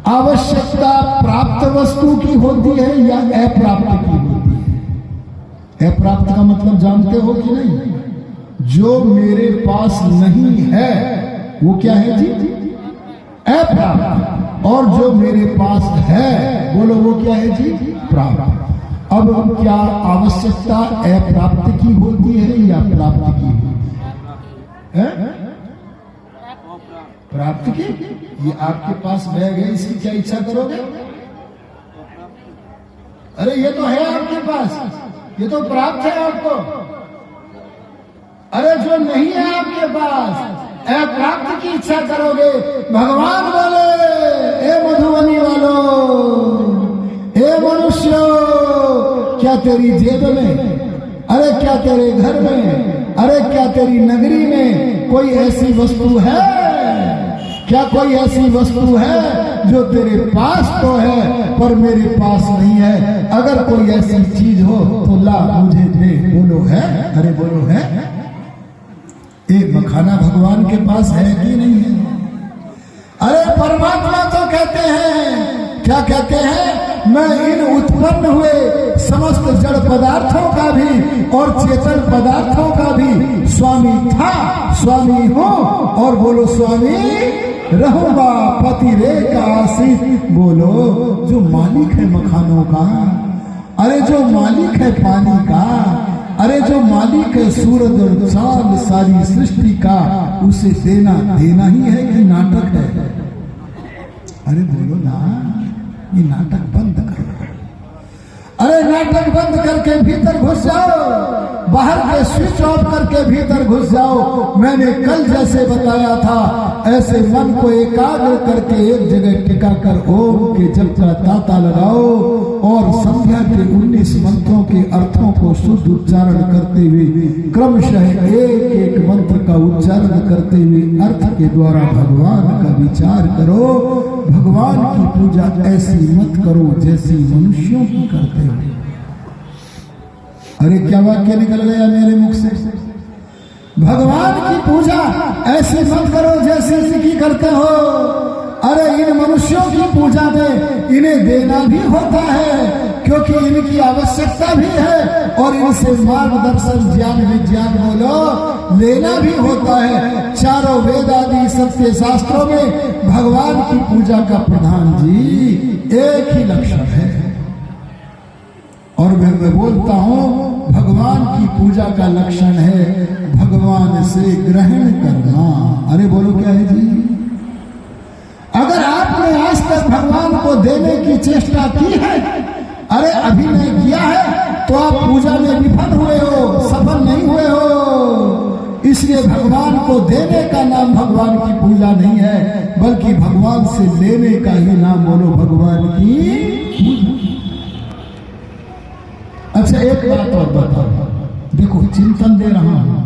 आवश्यकता प्राप्त वस्तु की होती है या अप्राप्त की होती है? अप्राप्त का मतलब जानते हो कि नहीं? जो मेरे पास नहीं है वो क्या है जी? अप्राप्त। और जो मेरे पास है, बोलो वो क्या है जी? प्राप्त। अब क्या आवश्यकता अप्राप्त की होती है या प्राप्त की होती है? प्राप्त की। ये आपके पास बैग है, इसकी क्या इच्छा करोगे? अरे ये तो है आपके पास, ये तो प्राप्त है आपको। अरे जो नहीं है आपके पास, अप्राप्त की इच्छा करोगे। भगवान बोले, ए मधुबनी वालों, ए मनुष्यों, क्या तेरी जेब में, अरे क्या तेरे घर में, अरे क्या तेरी नगरी में कोई ऐसी वस्तु है? क्या कोई ऐसी वस्तु है जो तेरे पास तो है पर मेरे पास नहीं है? अगर कोई ऐसी चीज हो तो ला मुझे दे। बोलो है? अरे बोलो है? एक मखाना भगवान के पास है कि नहीं है? अरे परमात्मा तो कहते हैं, क्या कहते हैं? मैं इन उत्पन्न हुए समस्त जड़ पदार्थों का भी और चेतन पदार्थों का भी स्वामी था, स्वामी हूं, और बोलो स्वामी रहूंगा, पति रे का आशिक। बोलो जो मालिक है मखानों का, अरे जो मालिक है पानी का, अरे जो मालिक है सूरज और चांद सारी सृष्टि का, उसे देना देना ही है कि नाटक है? अरे बोलो ना, ये नाटक बंद करो। अरे नाटक बंद करके भीतर घुस जाओ, बाहर के स्विच ऑफ करके भीतर घुस जाओ। मैंने कल जैसे बताया था, ऐसे मन को एकाग्र करके एक जगह टिका कर ओम के जप का ताता लगाओ और संध्या के 19 मंत्रों के अर्थों को शुद्ध उच्चारण करते हुए क्रमशः एक एक मंत्र का उच्चारण करते हुए अर्थ के द्वारा भगवान का विचार करो। भगवान की पूजा ऐसी मत करो जैसी मनुष्यों की करते हो। अरे क्या वाक्य निकल गया मेरे मुख से? भगवान की पूजा ऐसी मत करो जैसे इनकी करते हो। अरे इन मनुष्यों की पूजा में इन्हें देना भी होता है, क्योंकि इनकी आवश्यकता भी है, और इनसे मार्गदर्शन ज्ञान विज्ञान बोलो लेना भी होता है। चारों वेद आदि सत्य शास्त्रों में भगवान की पूजा का प्रधान जी एक ही लक्षण है, और मैं बोलता हूं भगवान की पूजा का लक्षण है भगवान से ग्रहण करना। अरे बोलो क्या है जी? अगर आपने आज तक भगवान को देने की चेष्टा की है, अरे अभी नहीं किया है, तो आप पूजा में विफल हुए हो, सफल नहीं हुए हो। इसलिए भगवान को देने का नाम भगवान की पूजा नहीं है, बल्कि भगवान से लेने का ही नाम बोलो भगवान की पूजा। अच्छा एक बात और बताओ, देखो चिंतन दे रहा हूं,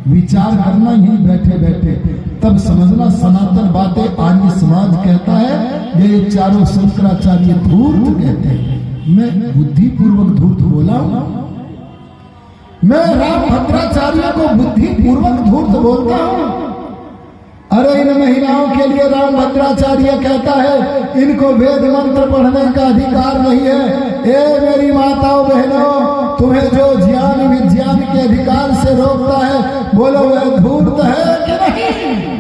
विचार करना ही बैठे बैठे, तब समझना सनातन बातें आर्य समाज कहता है ये चारों शंकराचार्य धूर्त कहते हैं। मैं बुद्धि पूर्वक धूर्त बोला हूं? मैं राम भद्राचार्य को बुद्धि पूर्वक धूर्त बोलता हूं? अरे इन महिलाओं के लिए राम भद्राचार्य कहता है इनको वेद मंत्र पढ़ने का अधिकार नहीं है। ए मेरी माताओं बहनों, तुम्हें जो ज्ञान विज्ञान के अधिकार से रोकता है, बोलो वह धूर्त है कि नहीं?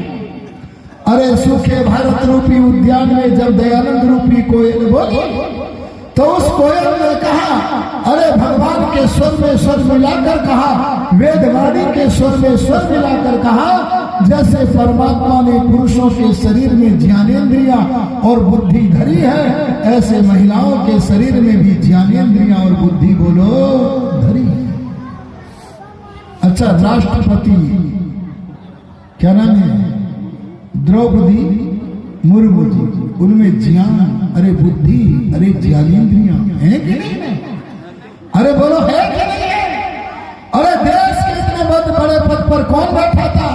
अरे सूखे भारत रूपी उद्यान में जब दयानंद रूपी कोयल बोली तो उस कोयल ने कहा, अरे भगवान के स्वर में स्वर मिलाकर कहा, वेदवाणी के स्वर में स्वर मिलाकर कहा, जैसे परमात्मा ने पुरुषों के शरीर में ज्ञानेंद्रियां और बुद्धि धरी है, ऐसे महिलाओं के शरीर में भी ज्ञानेंद्रियां और बुद्धि बोलो धरी है। अच्छा, राष्ट्रपति क्या नाम है? द्रौपदी मुर्मू जी, उनमें ज्ञान, अरे बुद्धि, अरे ज्ञानेंद्रियां हैं कि नहीं? अरे बोलो है कि नहीं है? अरे देश के इतने बड़े पद पर कौन बैठा था?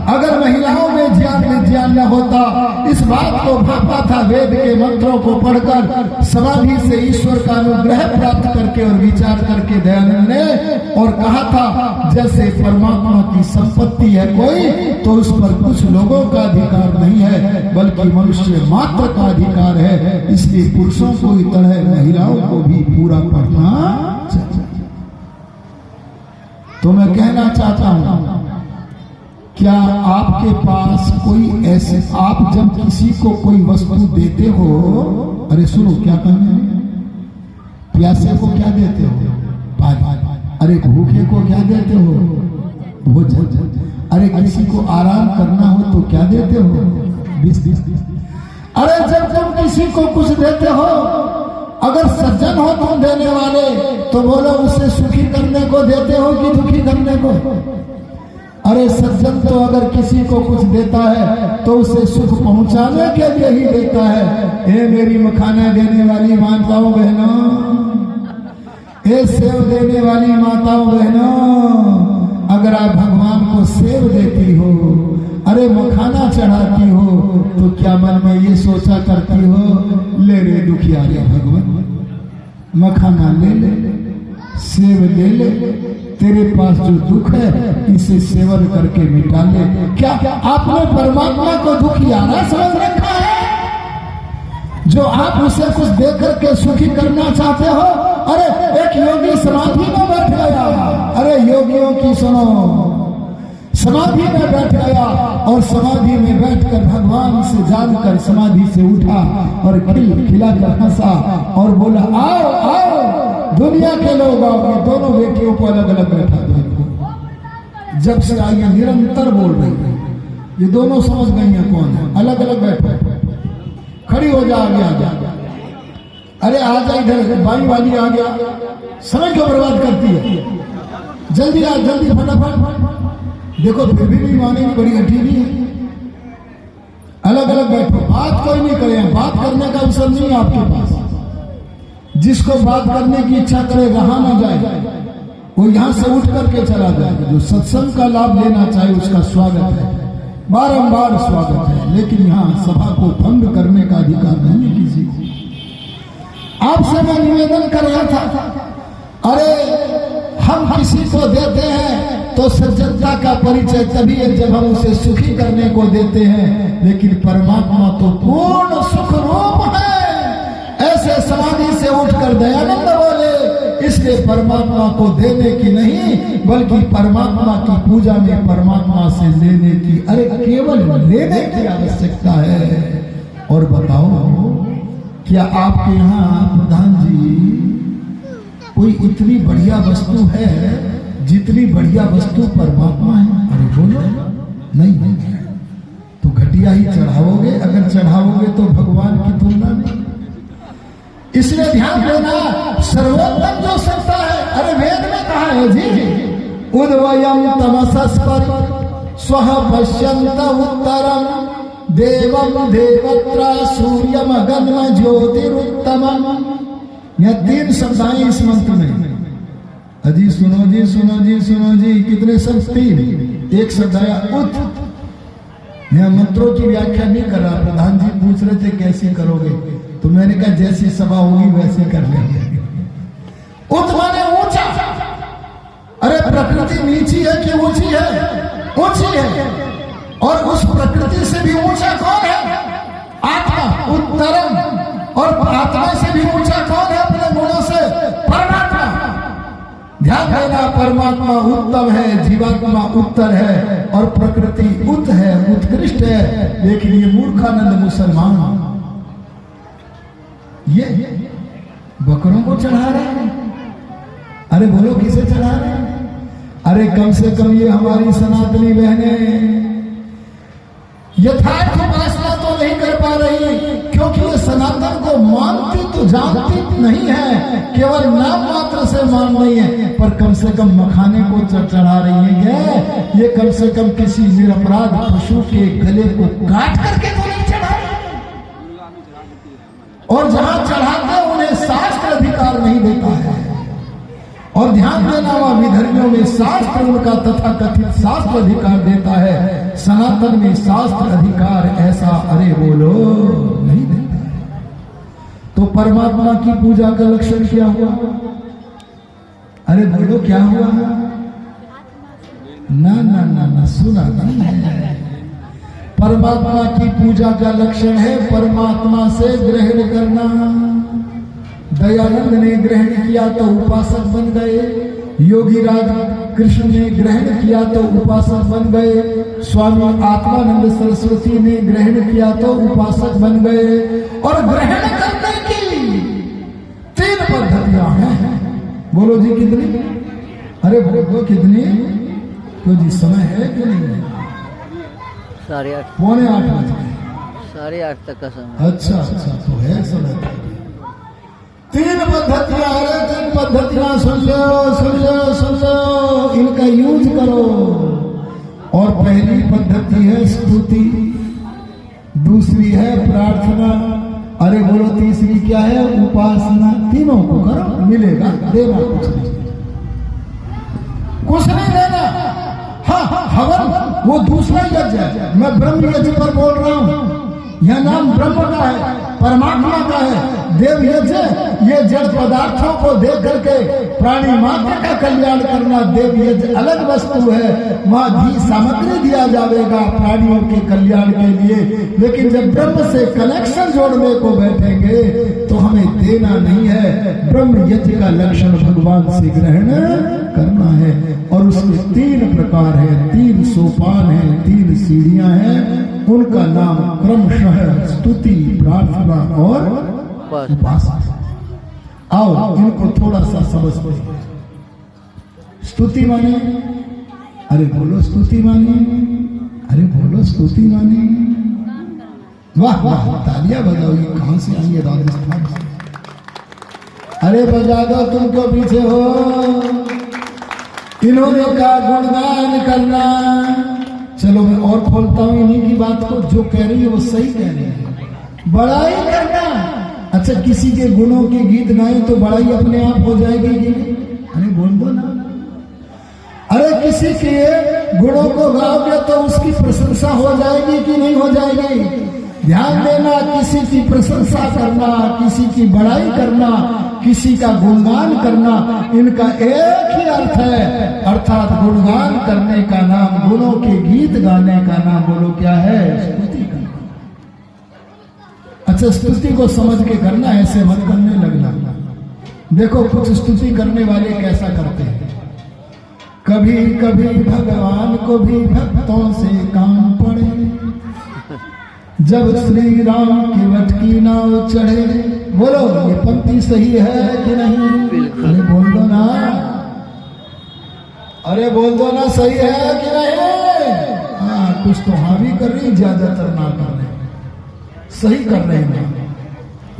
अगर महिलाओं में ज्ञान विज्ञान न होता, इस बात को भापा था वेद के मंत्रों को पढ़कर, समाधि से ईश्वर का अनुग्रह प्राप्त करके और विचार करके दयानंद ने और कहा था, जैसे परमात्मा की संपत्ति है कोई, तो उस पर कुछ लोगों का अधिकार नहीं है, बल्कि मनुष्य मात्र का अधिकार है। इसलिए पुरुषों को ही तरह महिलाओं को भी पूरा पढ़ना चाहिए। तो मैं कहना चाहता हूं, क्या आपके पास कोई ऐसे, आप जब किसी को कोई वस्तु देते हो, अरे सुनो क्या कहना है, प्यासे को क्या देते हो? पानी। अरे भूखे को क्या देते हो? भोजन। अरे किसी को आराम करना हो तो क्या देते हो? बिस्किट। अरे जब तुम किसी को कुछ देते हो, अगर सज्जन हो तुम देने वाले, तो बोलो उसे सुखी करने को देते हो कि दुखी करने को? अरे सज्जन तो अगर किसी को कुछ देता है तो उसे सुख पहुंचाने के लिए ही देता है। हे मेरी मखाना देने वाली माताओं बहनों, हे सेव देने वाली माताओं बहनों, अगर आप भगवान को सेव देती हो, अरे मखाना चढ़ाती हो, तो क्या मन में ये सोचा करती हो, ले रे दुखियारे भगवान, मखाना ले ले, सेव ले ले, तेरे पास जो दुख है इसे सेवन करके मिटा ले। क्या आपने परमात्मा को दुखियारा समझ रखा है? जो आप उसे कुछ दे करके सुखी करना चाहते हो? अरे एक योगी समाधि में बैठ गया, अरे योगियों की सुनो, समाधि में बैठ गया और समाधि में बैठकर भगवान से जानकर समाधि से उठा और खिलाकर हंसा और बोला, आओ आओ दुनिया के लोग आओ। दोनों बेटियों को अलग अलग बैठा दो। जब से आई निरंतर बोल रही है, ये दोनों समझ गई हैं कौन है। अलग अलग बैठो, खड़ी हो जा, आगे आ जा, अरे आ जा इधर, बाई वाली आ गया, समय क्यों बर्बाद करती है? जल्दी आ, जल्दी फटाफट। देखो फिर भी नहीं मानेगी, बड़ी हठीली है। अलग अलग बैठो, बात कोई नहीं करे, बात करने का अवसर नहीं है आपके पास। जिसको बात करने की इच्छा करे रहा ना जाए, वो यहां से उठ करके चला जाएगा। जो सत्संग का लाभ लेना चाहे उसका स्वागत है, बारंबार स्वागत है, लेकिन यहाँ सभा को भंग करने का अधिकार नहीं है किसी को। आपसे मैं निवेदन कर रहा था, अरे हम किसी को देते हैं तो सज्जनता का परिचय तभी है जब हम उसे सुखी करने को देते हैं, लेकिन परमात्मा तो पूर्ण सुख रूप है। ऐसे समाधि से उठकर दयानंद बोले, इसलिए परमात्मा को देने की नहीं बल्कि परमात्मा की पूजा में परमात्मा से लेने की, अरे केवल लेने की आवश्यकता है। और बताओ, क्या आपके यहाँ प्रधान जी कोई इतनी बढ़िया वस्तु है जितनी बढ़िया वस्तु परमात्मा है? अरे बोलो नहीं, तो घटिया ही चढ़ाओगे। अगर चढ़ाओगे तो भगवान की तुलना नहीं। इसलिए ध्यान देना, सर्वोत्तम जो सत्ता है, अरे वेद में कहा है जी, उद्वयम तमसस्पर स्वः पश्यन्त उत्तरम देवम देवत्रा सूर्यम अगन्म ज्योतिरुत्तमम। यह 3 शब्द आए इस मंत्र में। अजी सुनो जी, सुनो जी, सुनो जी, कितने शब्द? 3। एक शब्द आया उत। मैं मंत्रों की व्याख्या नहीं कर रहा, प्रधान जी पूछ रहे थे कैसे करोगे, तो मैंने कहा जैसी सभा होगी वैसे कर लेंगे। उत माने ऊंचा। अरे प्रकृति नीची है कि ऊंची है? ऊंची है। और उस प्रकृति से भी ऊंचा कौन है? आत्मा। उत्तरम। और आत्मा से भी ऊंचा कौन है अपने गुणों से? परमात्मा। ध्यान देना, परमात्मा उत्तम है, जीवात्मा उत्तर है और प्रकृति उत है, उत्कृष्ट है। लेकिन ये मूर्खानंद मुसलमान ये बकरों को चढ़ा रहे हैं। अरे बोलो किसे चढ़ा रहे हैं? अरे कम से कम ये हमारी सनातनी बहनें यथार्थ उपासना तो नहीं कर पा रही, क्योंकि ये सनातन को मानती तो जानती नहीं है, केवल नाम मात्र से मान रही है। पर कम से कम मखाने को चढ़ा रही है। ये कम से कम किसी निरपराध पशु के गले को काट करके तो नहीं चढ़ा रही। और जहां चढ़ाते उन्हें शास्त्र अधिकार नहीं देता है। और ध्यान देना, वह विधर्मियों में शास्त्र उनका तथा कथित शास्त्र अधिकार देता है, सनातन में शास्त्र अधिकार ऐसा अरे बोलो नहीं देता है। तो परमात्मा की पूजा का लक्षण क्या हुआ? अरे बोलो क्या हुआ? ना ना ना ना सुना नहीं है। परमात्मा की पूजा का लक्षण है परमात्मा से ग्रहण करना। दयानंद ने ग्रहण किया तो उपासक बन गए, योगी राज कृष्ण ने ग्रहण किया तो उपासक बन गए, स्वामी आत्मानंद सरस्वती ने ग्रहण किया तो उपासक बन गए। और ग्रहण करने की 3 पद्धतियां हैं। बोलो जी कितनी? अरे बोलो कितनी? तो जी समय है कि नहीं? 8:30 पौने 8 बज गए। 8:30 तक का समय। अच्छा अच्छा तो है समय। 3 पद्धतियां है, 3 पद्धतियां सुन लो सुन लो सुन लो, इनका यूज करो। और पहली पद्धति है स्तुति, दूसरी है प्रार्थना, अरे बोलो तीसरी क्या है? उपासना। तीनों को करो, मिलेगा। देना कुछ नहीं देना। हाँ हवन वो दूसरा यज्ञ है, मैं ब्रह्म यज्ञ पर बोल रहा हूं। यह नाम ब्रह्म का है, परमात्मा का है। देव यज्ञ ये जड़ पदार्थों को देख करके प्राणी मात्र का कल्याण करना देव यज्ञ अलग वस्तु है। वहां घी सामग्री दिया जाएगा प्राणियों के कल्याण के लिए, लेकिन जब ब्रह्म से कनेक्शन जोड़ने को बैठेंगे तो हमें देना नहीं है। ब्रह्म यज्ञ का लक्षण भगवान से ग्रहण करना है। और उसके 3 प्रकार है, 3 सोपान है, 3 सीढ़ियां हैं। उनका नाम क्रमशः स्तुति, प्रार्थना और उपासना। आओ इनको थोड़ा सा समझते हैं। स्तुति माने, अरे बोलो स्तुति माने, अरे बोलो स्तुति माने। वाह वाह तालियां बजाओ। ये कहां से आई है? राजस्थान से। अरे बजा दो, तुम क्यों पीछे हो? इन्होंने का गुणगान करना। चलो मैं और खोलता हूं इन्हीं की बात को। जो कह रही है वो सही कह रही है। बड़ाई करना। अच्छा किसी के गुणों के गीत गाएं तो बड़ाई अपने आप हो जाएगी कि नहीं? अरे बोल दो ना। अरे किसी के गुणों को गाओगे तो उसकी प्रशंसा हो जाएगी कि नहीं हो जाएगी? ध्यान देना, किसी की प्रशंसा करना, किसी की बड़ाई करना, किसी का गुणगान करना, इनका एक ही अर्थ है। अर्थात गुणगान करने का नाम, गुणों के गीत गाने का नाम बोलो क्या है? स्तुति करना। अच्छा स्तुति को समझ के करना, ऐसे मत करने लगना। देखो कुछ स्तुति करने वाले कैसा करते हैं। कभी कभी भगवान को भी भक्तों से काम पड़े, जब श्री राम की वट की नाव चढ़े। बोलो ये पंक्ति सही है कि नहीं? अरे बोल दो ना, अरे बोल दो ना, सही है कि नहीं? हाँ कुछ तो हाँ भी कर रही, ज्यादातर ना कर रहे, सही कर रहे हैं।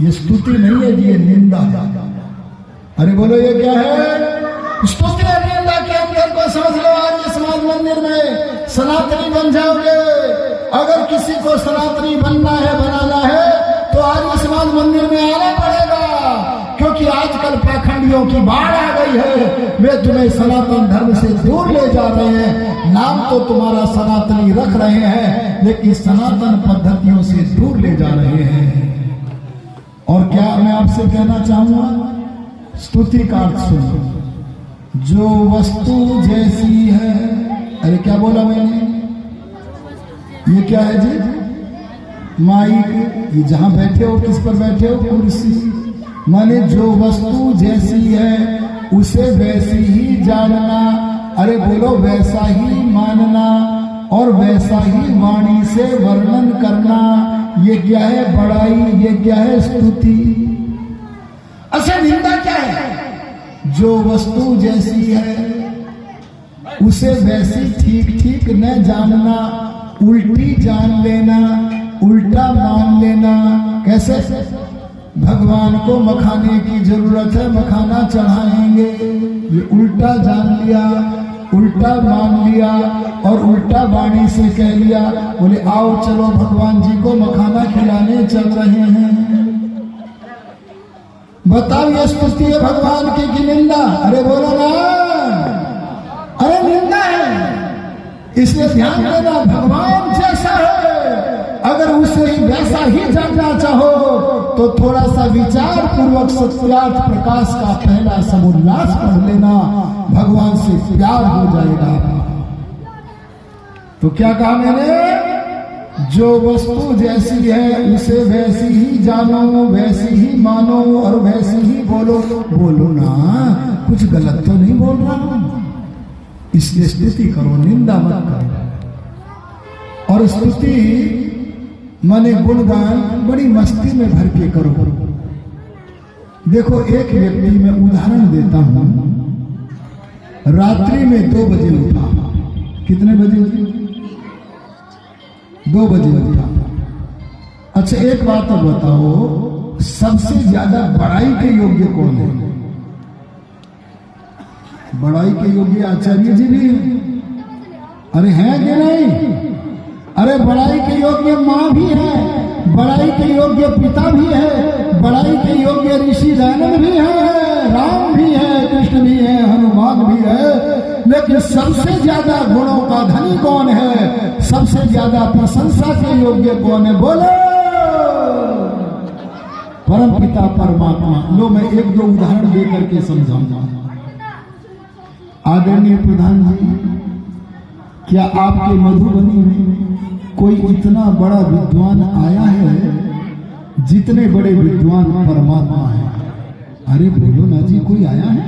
ये स्तुति नहीं है जी, ये निंदा है। अरे बोलो ये क्या है? स्तुति और निंदा के अंतर को समझ लो। आज समाज मंदिर में सनातनी बन जाओगे। अगर किसी को सनातनी बनना है, बनाना है, तो आज समाज मंदिर में आना पड़ेगा, क्योंकि आजकल पाखंडियों की बाढ़ आ गई है। वे तुम्हें सनातन धर्म से दूर ले जा रहे हैं। नाम तो तुम्हारा सनातनी रख रहे हैं, लेकिन सनातन पद्धतियों से दूर ले जा रहे हैं। और क्या मैं आपसे कहना चाहूंगा, स्तुति का अर्थ सुनो। जो वस्तु जैसी है, अरे क्या बोला मैंने? ये क्या है जी? माइक। ये जहां बैठे हो, किस पर बैठे हो? कुर्सी। माने जो वस्तु जैसी है उसे वैसी ही जानना, अरे बोलो वैसा ही मानना, और वैसा ही वाणी से वर्णन करना। ये क्या है बड़ाई, ये क्या है स्तुति। अच्छा निंदा क्या है? जो वस्तु जैसी है उसे वैसी ठीक ठीक न जानना, उल्टी जान लेना, उल्टा मान लेना। कैसे? भगवान को मखाने की जरूरत है, मखाना चढ़ाएंगे, ये उल्टा जान लिया, उल्टा मान लिया और उल्टा वाणी से कह लिया, बोले आओ चलो भगवान जी को मखाना खिलाने चल रहे हैं। बताओ ये स्तुति है भगवान की कि निंदा? अरे बोलो ना, अरे निंदा है। इसलिए ध्यान देना, भगवान जैसा है अगर उसे ही वैसा ही जानना चाहो तो थोड़ा सा विचार पूर्वक सत्यार्थ प्रकाश का पहला समुल्लास पढ़ लेना, भगवान से प्यार हो जाएगा। तो क्या कहा मैंने? जो वस्तु जैसी है उसे वैसी ही जानो, वैसी ही मानो और वैसी ही बोलो। बोलो ना, कुछ गलत तो नहीं बोल रहा हूं। इसलिए स्तुति करो, निंदा मत करो। और स्तुति माने गुणगान बड़ी मस्ती में भर के करो। देखो एक व्यक्ति मैं उदाहरण देता हूं, रात्रि में 2 बजे उठा। कितने बजे? 2 बजे उठा। अच्छा एक बात और बताओ, सबसे ज्यादा बड़ाई के योग्य कौन है? बड़ाई के योग्य आचार्य जी भी हैं। अरे हैं कि नहीं? अरे बड़ाई के योग्य माँ भी है, बड़ाई के योग्य पिता भी है, बड़ाई के योग्य ऋषि दयानंद भी है, राम भी है, कृष्ण भी है, हनुमान भी है। लेकिन सबसे ज्यादा गुणों का धनी कौन है? सबसे ज्यादा प्रशंसा के योग्य कौन है? बोलो। परम पिता परमात्मा। लो मैं 1-2 उदाहरण देकर के समझाऊंगा। आदरणीय प्रधान जी, क्या आपके मधुबनी में कोई इतना बड़ा विद्वान आया है जितने बड़े विद्वान परमात्मा है? अरे बोलो ना जी, कोई आया है?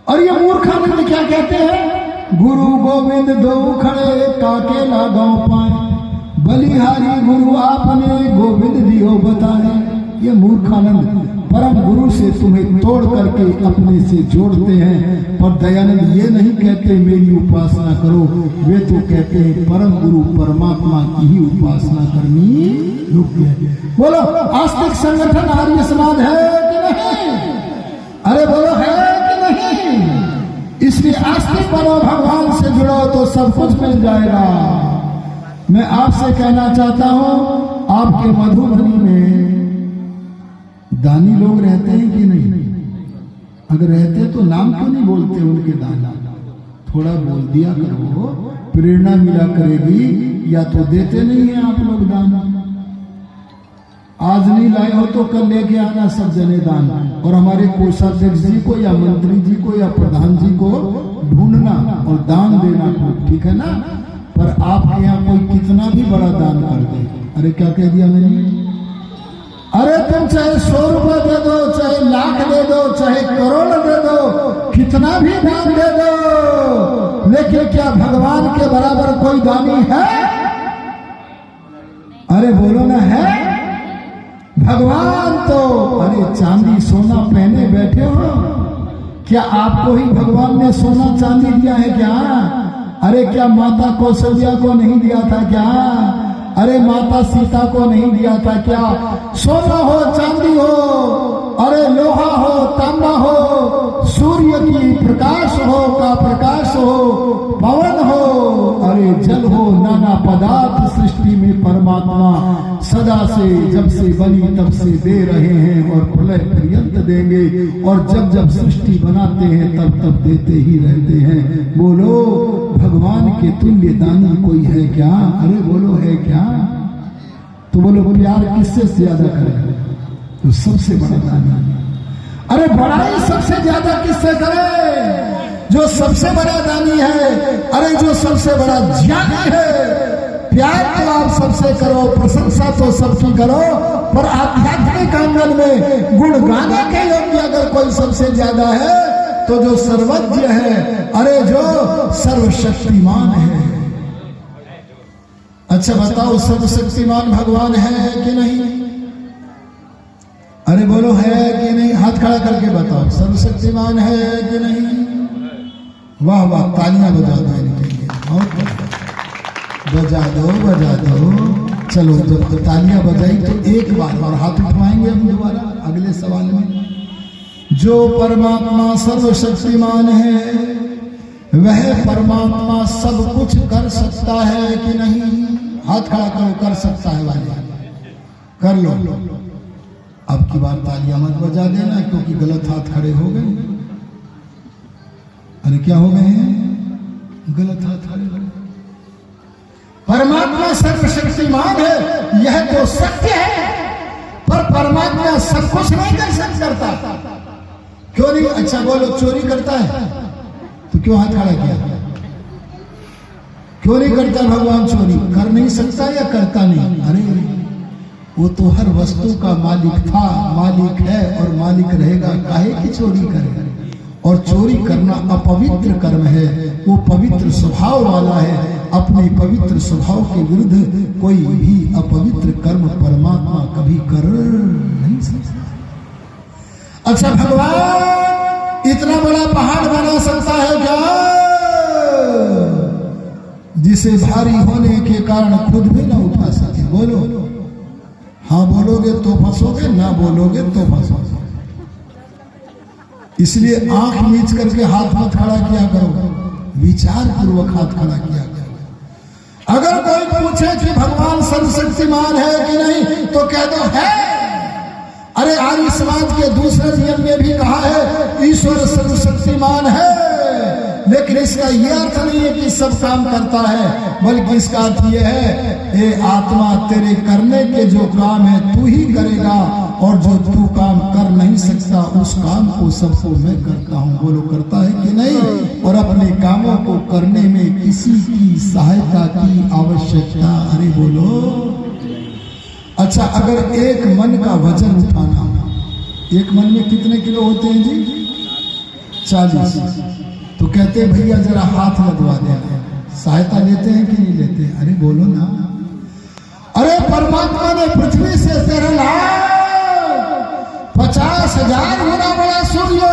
और ये मूर्खानंद क्या कहते हैं? गुरु गोविंद दो खड़े काके लागो पाए, बलिहारी गुरु आपने गोविंद दियो बताए। ये मूर्खानंद परम गुरु से तुम्हें तोड़ करके अपने से जोड़ते हैं, पर दयानंद ये नहीं कहते मेरी उपासना करो, वे तो कहते हैं परम गुरु परमात्मा की ही उपासना करनी योग्य है। बोलो आस्तिक संगठन आर्य समाज है कि नहीं? अरे बोलो है कि नहीं? इसलिए आस्तिक बनो, भगवान से जुड़ो तो सब कुछ मिल जाएगा। मैं आपसे कहना चाहता हूं, आपके मधुबनी में दानी लोग रहते हैं कि नहीं? अगर रहते तो नाम क्यों नहीं बोलते उनके दानी? थोड़ा बोल दिया करो, प्रेरणा मिला करेगी। या तो देते नहीं है आप लोग दान, आज नहीं लाए हो तो कल लेके आना सब जने दान। और हमारे कोषाध्यक्ष जी को या मंत्री जी को या प्रधान जी को ढूंढना और दान देना खूब, ठीक है ना? पर आपके यहाँ कोई कितना भी बड़ा दान कर दे, अरे क्या कह दिया मैंने? अरे तुम चाहे 100 रुपए दे दो, चाहे लाख दे दो, चाहे करोड़ दे दो, कितना भी दान दे दो, लेकिन क्या भगवान के बराबर कोई दानी है? अरे बोलो ना, है? भगवान तो अरे चांदी सोना पहने बैठे हो, क्या आपको ही भगवान ने सोना चांदी दिया है क्या? अरे क्या माता कौशल्या को नहीं दिया था क्या? अरे माता सीता को नहीं दिया था क्या? सोना हो चांदी हो, अरे लोहा हो तांबा हो, सूर्य की प्रकाश हो का प्रकाश हो, पवन हो, अरे जल हो, नाना पदार्थ सृष्टि में परमात्मा सदा से जब से बनी तब से दे रहे हैं और प्रलय पर्यंत देंगे। और जब जब सृष्टि बनाते हैं तब तब देते ही रहते हैं। बोलो भगवान के तुल्य दानी कोई है क्या? अरे बोलो है क्या? तो बोलो प्यार किससे ज्यादा करें? तो सबसे बड़ा दानी। अरे बड़ाई सबसे ज्यादा किससे करे? जो सबसे बड़ा दानी है, अरे जो सबसे बड़ा ज्ञानी है। प्यार तो आप सबसे करो, प्रशंसा तो सबकी करो, पर आध्यात्मिक आंगन में गुण गाने के योग्य अगर कोई सबसे ज्यादा है तो जो सर्वज्ञ है, अरे जो सर्वशक्तिमान है। अच्छा बताओ, सर्वशक्तिमान भगवान है कि नहीं? अरे बोलो, है कि नहीं? हाथ खड़ा करके बताओ, सर्वशक्तिमान है कि नहीं? वाह वाह, तालियां बजा दो इनके लिए, बजा दो बजा दो। चलो, जब तालियां बजाई तो एक बार और हाथ उठवाएंगे हम दोबारा अगले सवाल में। जो परमात्मा सर्वशक्तिमान है, वह परमात्मा सब कुछ कर सकता है कि नहीं? हाथ खड़ा करो, कर सकता है वाले, कर लो। अब की बार तालियां मत बजा देना, क्योंकि गलत हाथ खड़े हो गए। अरे क्या हो गए हैं? गलत हाथ खड़े हो गए। परमात्मा सर्वशक्तिमान है, यह तो सत्य है, पर परमात्मा सब कुछ नहीं कर सकता। क्यों नहीं? अच्छा बोलो, चोरी करता है तो क्यों हाथ खड़ा किया? क्यों नहीं करता भगवान चोरी? कर नहीं सकता या करता नहीं? अरे वो तो हर वस्तु का मालिक था, मालिक है और मालिक रहेगा, काहे की चोरी करे? और चोरी करना अपवित्र कर्म है, वो पवित्र स्वभाव वाला है। अपने पवित्र स्वभाव के विरुद्ध कोई भी अपवित्र कर्म परमात्मा कभी कर नहीं सकता। अच्छा, भगवान इतना बड़ा पहाड़ बना सकता है क्या, जिसे भारी होने के कारण खुद भी ना उठा सके? बोलो। हाँ बोलोगे तो फंसोगे, ना बोलोगे तो फंसोगे। इसलिए आंख मीच करके हाथ मत खड़ा किया करो, विचार पूर्वक हाथ खड़ा किया करो। अगर कोई पूछे कि भगवान सर्वशक्तिमान है कि नहीं, तो कह दो है। अरे आर्य समाज के दूसरे नियम में भी कहा है ईश्वर सर्वशक्तिमान है, लेकिन इसका यह अर्थ नहीं है कि सब काम करता है, बल्कि इसका अर्थ यह है, हे आत्मा, तेरे करने के जो काम है तू ही करेगा, और जो तू काम कर नहीं सकता उस काम को सबको मैं करता हूँ। बोलो, करता है कि नहीं? और अपने कामों को करने में किसी की सहायता की आवश्यकता, अरे बोलो। अच्छा, अगर एक मन का वजन उठाना, एक मन में कितने किलो होते हैं जी? 40। तो कहते हैं भैया जरा हाथ लगवा देना, सहायता लेते हैं कि नहीं लेते? अरे बोलो ना। अरे परमात्मा ने पृथ्वी से 50,000 गुना बड़ा सूर्य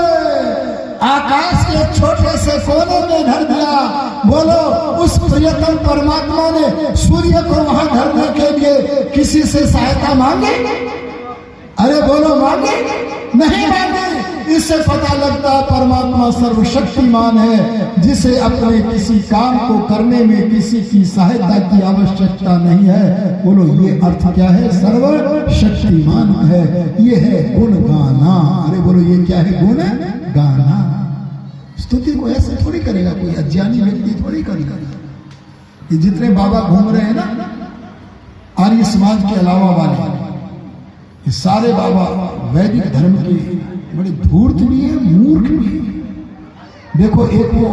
आकाश के छोटे से कोने में धर दिया। बोलो, उस प्रियतम परमात्मा ने सूर्य को वहां धरने के लिए किसी से सहायता मांगी? अरे बोलो, मांगे? नहीं मांगे। इससे पता लगता है परमात्मा सर्वशक्तिमान है, जिसे अपने किसी काम को करने में किसी की सहायता की आवश्यकता नहीं है। बोलो, ये अर्थ क्या है? सर्वशक्तिमान है, ये है गुण गाना। अरे बोलो, ये क्या है? गुण गाना। स्तुति को ऐसे थोड़ी करेगा कोई अज्ञानी व्यक्ति, थोड़ी करेगा। ये जितने बाबा घूम रहे हैं ना आर्य समाज के अलावा वाले, ये सारे बाबा वैदिक धर्म के बड़े धूर्त भी है, मूर्ख भी है। देखो, एक वो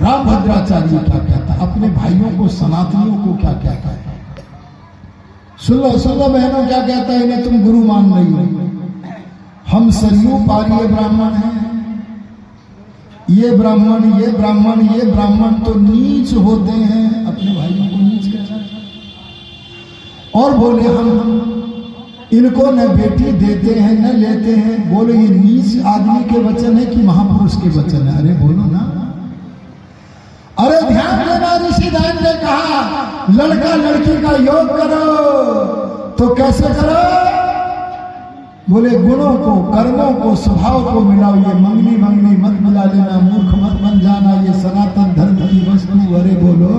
रामभद्राचार्य क्या कहता है, अपने भाइयों को, सनातनियों को क्या कहता है? सुन लो बहनों, क्या कहता है? इन्हें तुम गुरु मान रही हो। हम सरयू पारीय ब्राह्मण हैं, ये ब्राह्मण, ये ब्राह्मण, ये ब्राह्मण तो नीच होते हैं, अपने भाइयों को नीच कहता है। और बोले हम इनको न बेटी देते हैं न लेते हैं। बोलो, ये नीच आदमी के वचन है कि महापुरुष के वचन है? अरे बोलो ना। अरे ध्यान देना, ऋषि दान ने कहा लड़का लड़की का योग करो, तो कैसे करो? बोले, गुणों को, कर्मों को, स्वभाव को मिलाओ। ये मंगनी मंगनी मत मिला लेना, मूर्ख मत बन जाना, ये सनातन धर्म की वस्तु। अरे बोलो,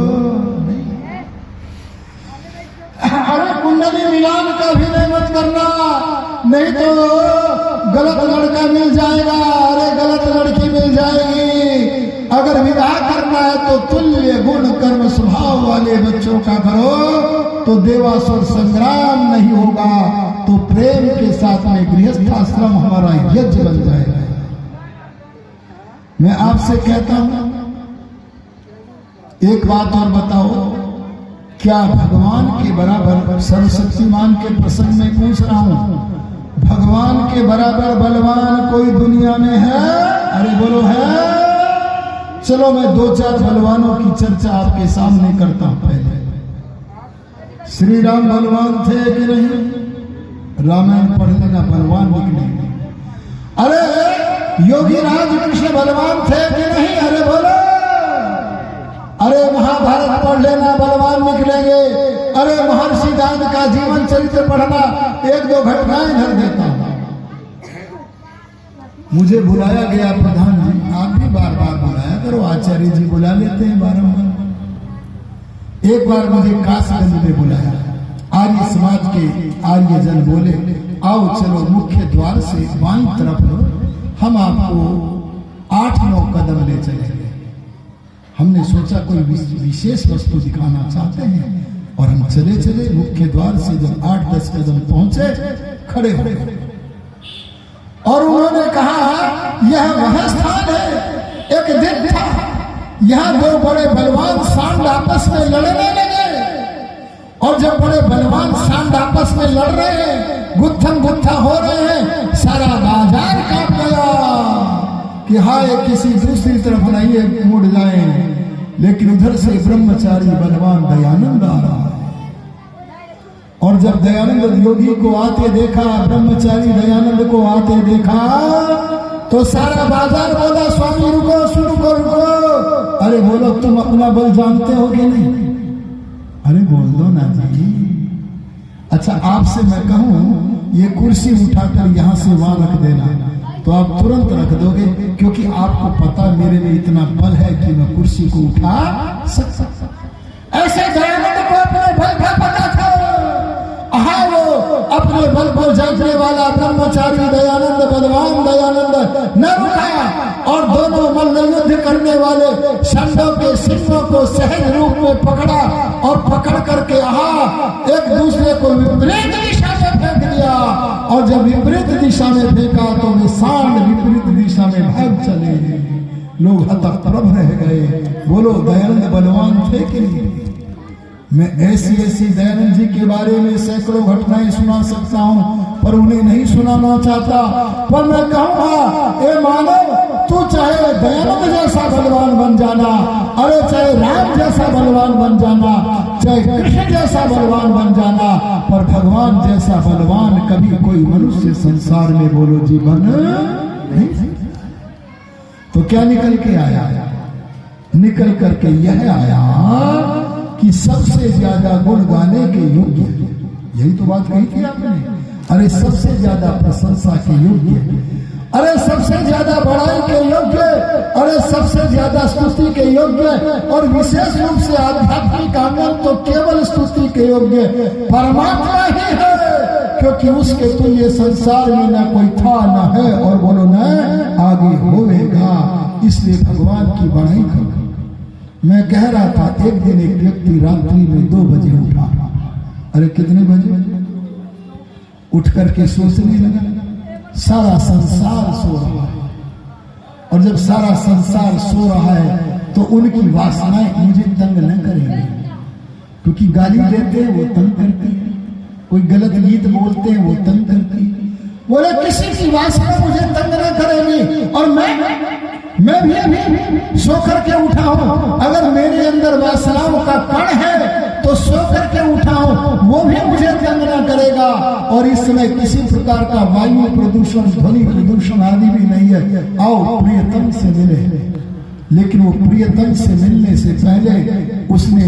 अरे कुंडली मिलान का भी नहीं मत करना, नहीं तो गलत लड़का मिल जाएगा, अरे गलत लड़की मिल जाएगी। अगर विवाह करना है तो तुल्य गुण कर्म स्वभाव वाले बच्चों का करो, तो देवासुर संग्राम नहीं होगा, तो प्रेम के साथ में गृहस्थाश्रम हमारा यज्ञ बन जाएगा। मैं आपसे कहता हूं, एक बात और बताओ, क्या भगवान के बराबर, सर्वशक्तिमान के प्रसंग में पूछ रहा हूं, भगवान के बराबर बलवान कोई दुनिया में है? अरे बोलो है? चलो मैं 2-4 बलवानों की चर्चा आपके सामने करता हूं। पहले श्री राम बलवान थे कि नहीं? रामायण पढ़ लेना, बलवान निकलेंगे। अरे योगी राज कृष्ण बलवान थे कि नहीं? अरे बोलो। अरे महाभारत पढ़ लेना, बलवान निकलेंगे। अरे महर्षि दान का जीवन चरित्र पढ़ना, 1-2 घटनाएं धर देता हूं। मुझे बुलाया गया प्रधान जी, आप भी बार बार बुलाया करो, आचार्य जी बुला लेते हैं बारंबार। एक बार मुझे कासगंज में बुलाया, आर्य समाज के आर्य जन बोले, आओ चलो मुख्य द्वार से बाईं तरफ हम आपको 8-9 कदम ले चलेंगे। हमने सोचा कोई विशेष वस्तु दिखाना चाहते हैं, और हम चले चले मुख्य द्वार से जब 8-10 कदम पहुंचे, खड़े हो गए और उन्होंने कहा यह वह स्थान है, एक दिन था यहाँ 2 बड़े बलवान सांड आपस में लड़ने लगे, और जब बड़े बलवान सांड आपस में लड़ रहे हैं, गुत्थम गुत्था हो रहे हैं, सारा बाजार कांप गया कि हाय किसी दूसरी तरफ नहीं है, मुड़ जाए। लेकिन उधर से ब्रह्मचारी बलवान दयानंद आ रहा है, और जब दयानंद योगी को आते देखा, ब्रह्मचारी दयानंद को आते देखा, तो सारा बाजार बोला स्वामी रुको, रुको रुको। अरे बोलो तुम अपना बल जानते हो कि नहीं? अरे बोल दो ना जी। अच्छा आपसे मैं कहूं ये कुर्सी उठाकर यहां से वहां रख देना, तो आप तुरंत रख दोगे, क्योंकि आपको पता मेरे में इतना बल है कि मैं कुर्सी को उठा सकता। ऐसे दयानंद को अपने बल का पता था। हाँ वो अपने बल को जानने वाला ब्रह्मचारी दयानंद, बलवान दयानंद न रुका, और दोनों मल्ल युद्ध करने वाले षंडों के सिंहों को सहज रूप में पकड़ा, और पकड़ करके एक दूसरे को विपरीत दिशा में फेंक दिया, और जब विपरीत दिशा में फेंका तो वे सांड विपरीत दिशा में भाग चले। लोग हतप्रभ रह गए। बोलो दयानंद बलवान थे कि नहीं? मैं ऐसी दयानंद जी के बारे में सैकड़ों घटनाएं सुना सकता हूं, पर उन्हें नहीं सुनाना चाहता। पर मैं कहूंगा, ए मानव, तू चाहे दयानंद जैसा बलवान बन जाना, अरे चाहे राम जैसा बलवान बन जाना, चाहे कृष्ण जैसा बलवान बन जाना, पर भगवान जैसा बलवान कभी कोई मनुष्य संसार में बोलो जीवन नहीं। तो क्या निकल के आया? निकल करके यह आया कि सबसे ज्यादा गुण गाने के योग्य, यही तो बात कही थी आपने। अरे सबसे ज्यादा प्रशंसा के योग्य, अरे सबसे ज्यादा बड़ाई के योग्य, अरे सबसे ज्यादा स्तुति के योग्य, और विशेष रूप से आध्यात्मिक आनंद तो केवल स्तुति के योग्य परमात्मा ही है, क्योंकि उसके तुल्य संसार में न कोई था न है, और बोलो न आगे होवेगा। इसलिए भगवान की बड़ाई करो। मैं कह रहा था, एक दिन एक व्यक्ति रात्रि में 2 बजे उठा। अरे कितने बजे? उठ करके सोचने लगा, सारा संसार सो रहा है, और जब सारा संसार सो रहा है तो उनकी वासनाएं मुझे तंग न करेंगे, क्योंकि गाली देते हैं वो तंग करती है, कोई गलत गीत बोलते हैं वो तंग करती है। बोले किसी की वासना मुझे तंग न करेगी, और मैं भी सो करके उठा हूं। अगर मेरे अंदर वासनाओं का कण है तो सो करके उठा हूं, वो भी मुझे तंग न करेगा। और इस समय किसी प्रकार का वायु प्रदूषण, ध्वनि प्रदूषण आदि भी नहीं है। आओ प्रियतम से मिले। लेकिन वो प्रियतम से मिलने से पहले उसने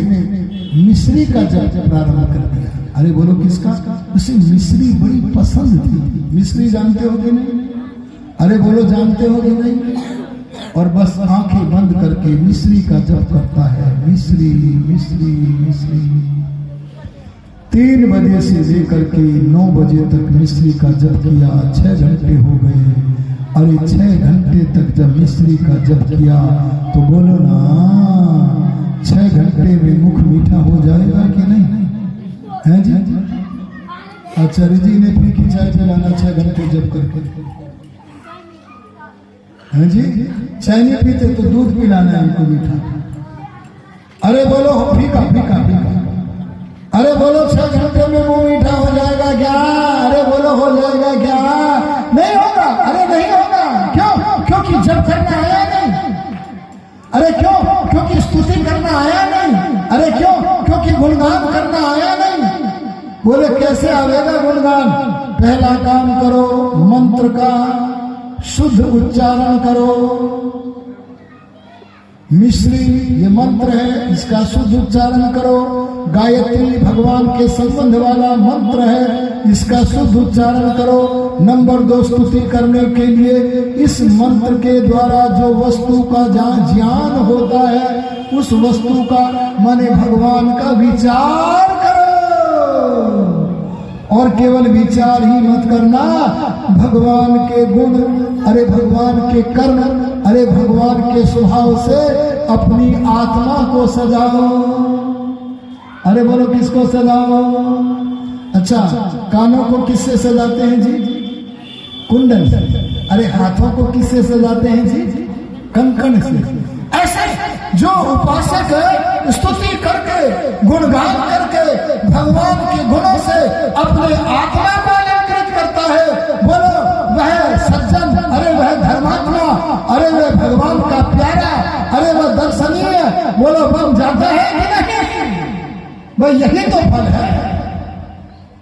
मिश्री का जप प्रारंभ कर दिया। अरे बोलो किसका? उसे मिश्री बड़ी पसंद थी। मिश्री जानते हो कि नहीं? अरे बोलो जानते हो कि नहीं? और बस आंखें बंद करके मिश्री का जप करता है, मिश्री मिश्री मिश्री। 3 बजे से लेकर के 9 बजे तक मिश्री का जप किया। 6 घंटे हो गए। अरे 6 घंटे तक जब मिश्री का जप किया तो बोलो ना, 6 घंटे में मुख मीठा हो जाएगा कि नहीं? है जी? आचार्य जी ने फीकी चाय पिलाना 6 घंटे जप करके, है जी? चाय नहीं पीते तो दूध पिलाना है उनको मीठा। अरे बोलो फीका फीका फीका। अरे बोलो 6 घंटे में मुंह मीठा हो जाएगा क्या? अरे बोलो हो जाएगा क्या? नहीं होगा। अरे नहीं होगा। क्यों? क्योंकि जब करना आया नहीं। अरे क्यों? क्योंकि स्तुति करना आया नहीं। अरे क्यों? क्योंकि गुणगान करना आया नहीं। बोले कैसे आवेगा गुणगान? पहला काम करो, मंत्र का शुद्ध उच्चारण करो। मिश्री ये मंत्र है, इसका शुद्ध उच्चारण करो। गायत्री भगवान के संबंध वाला मंत्र है, इसका शुद्ध उच्चारण करो। नंबर 2, स्तुति करने के लिए इस मंत्र के द्वारा जो वस्तु का जहाँ ज्ञान होता है उस वस्तु का माने भगवान का विचार करो। और केवल विचार ही मत करना, भगवान के गुण, अरे भगवान के कर्म, अरे भगवान के स्वभाव से अपनी आत्मा को सजाओ। अरे बोलो किसको सजाओ? अच्छा, कानों को किससे सजाते हैं जी? कुंडल। अरे हाथों को किससे सजाते हैं जी? कंकण से। ऐसे जो उपासक स्तुति करके गुणगान करके भगवान के गुणों से अपने आत्मा को अलंकृत करता है, बोलो वह सज्जन, अरे वह धर्मात्मा, अरे वह भगवान का प्यारा, अरे वह दर्शनीय बोलो बन जाता है कि नहीं? भाई यही तो फल है।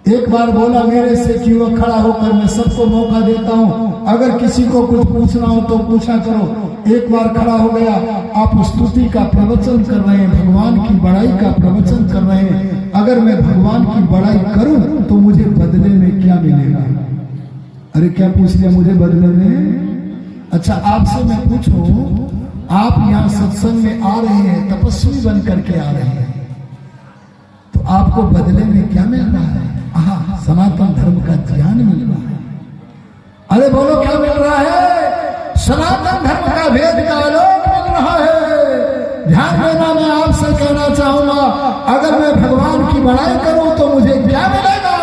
एक बार बोला मेरे से कि वह खड़ा होकर, मैं सबको मौका देता हूं, अगर किसी को कुछ पूछना हो तो पूछा करो। एक बार खड़ा हो गया, आप स्तुति का प्रवचन कर रहे हैं, भगवान की बड़ाई का प्रवचन कर रहे हैं, अगर मैं भगवान की बड़ाई करूं तो मुझे बदले में क्या मिलेगा? अरे क्या पूछ लिया मुझे बदले में? अच्छा आपसे मैं पूछूं, आप यहाँ सत्संग में आ रहे हैं, तपस्वी बन करके आ रहे हैं, तो आपको बदले में क्या मिल रहा है? सनातन धर्म का ज्ञान मिल रहा है। अरे बोलो क्या मिल रहा है? सनातन धर्म का वेद का आलोक मिल रहा है। ध्यान देना, मैं आपसे कहना चाहूंगा, अगर मैं भगवान की बड़ाई करूं तो मुझे क्या मिलेगा?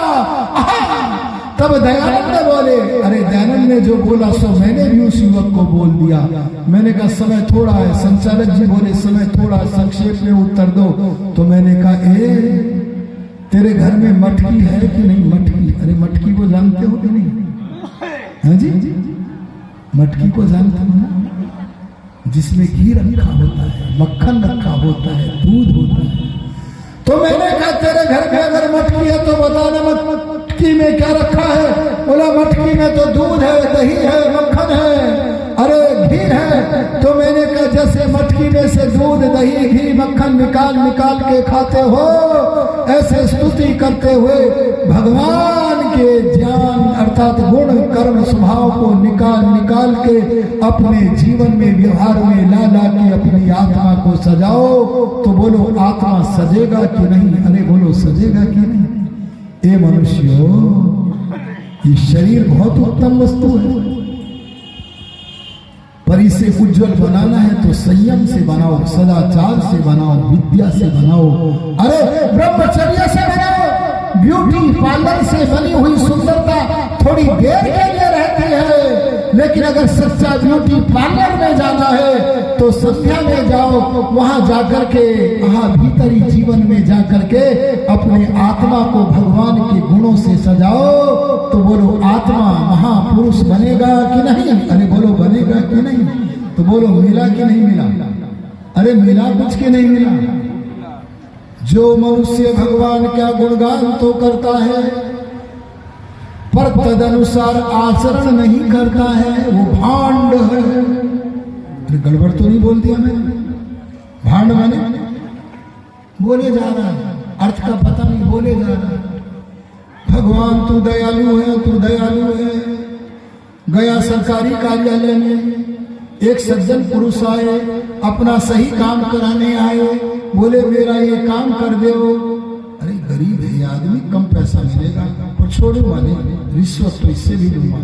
तब दयानंद बोले, अरे दयानंद ने जो बोला सो मैंने भी उस युवक को बोल दिया। मैंने कहा समय थोड़ा है। संचालक जी बोले समय थोड़ा, संक्षेप में उत्तर दो। तो मैंने कहा तेरे घर में मटकी है कि नहीं? मटकी, अरे मटकी को जानते हो कि नहीं? हाँ जी, मटकी को जानते हो ना? जिसमें घी रखा होता है, मक्खन रखा होता है, दूध होता है। तो मैंने कहा तेरे घर में अगर मटकी है तो बताना मटकी में क्या रखा है? बोला मटकी में तो दूध है, दही है, मक्खन है, अरे घी है। तो मैंने कहा जैसे मटकी में से दूध, दही, घी, मक्खन निकाल निकाल के खाते हो, ऐसे स्तुति करते हुए भगवान के ज्ञान अर्थात गुण कर्म स्वभाव को निकाल निकाल के अपने जीवन में व्यवहार में ला ला के अपनी आत्मा को सजाओ। तो बोलो आत्मा सजेगा कि नहीं? अरे बोलो सजेगा कि नहीं? ए मनुष्यों, ये शरीर बहुत उत्तम वस्तु है, पर इसे उज्जवल बनाना है तो संयम से बनाओ, सदाचार से बनाओ, विद्या से बनाओ, अरे ब्रह्मचर्य से बनाओ। ब्यूटी पार्लर से बनी हुई सुंदरता थोड़ी देर के लिए रहती है, लेकिन अगर सच्चा ब्यूटी पार्लर में जाना है तो संध्या में जाओ, वहां जाकर के, वहां भीतरी जीवन में जाकर के अपने आत्मा को भगवान के गुणों से सजाओ। तो बोलो आत्मा महापुरुष बनेगा कि नहीं? अरे बोलो बनेगा कि नहीं? तो बोलो मिला कि नहीं मिला? अरे मिला कुछ के नहीं मिला? जो मनुष्य भगवान का गुणगान तो करता है पर तदनुसार आचरण नहीं करता है, वो भांड है। अरे गड़बड़ तो नहीं बोल दिया मैंने? भांड माने बोले जा रहा है, अर्थ का पता नहीं, बोले जा रहा है। भगवान तू दयालु है, तू दयालु है। गया सरकारी कार्यालय में एक सज्जन पुरुष आए, अपना सही काम कराने आए, बोले मेरा ये काम कर दो। अरे गरीब है ये आदमी, कम पैसा मिलेगा, पर छोड़ो माने, रिश्वत तो इससे भी दूंगा।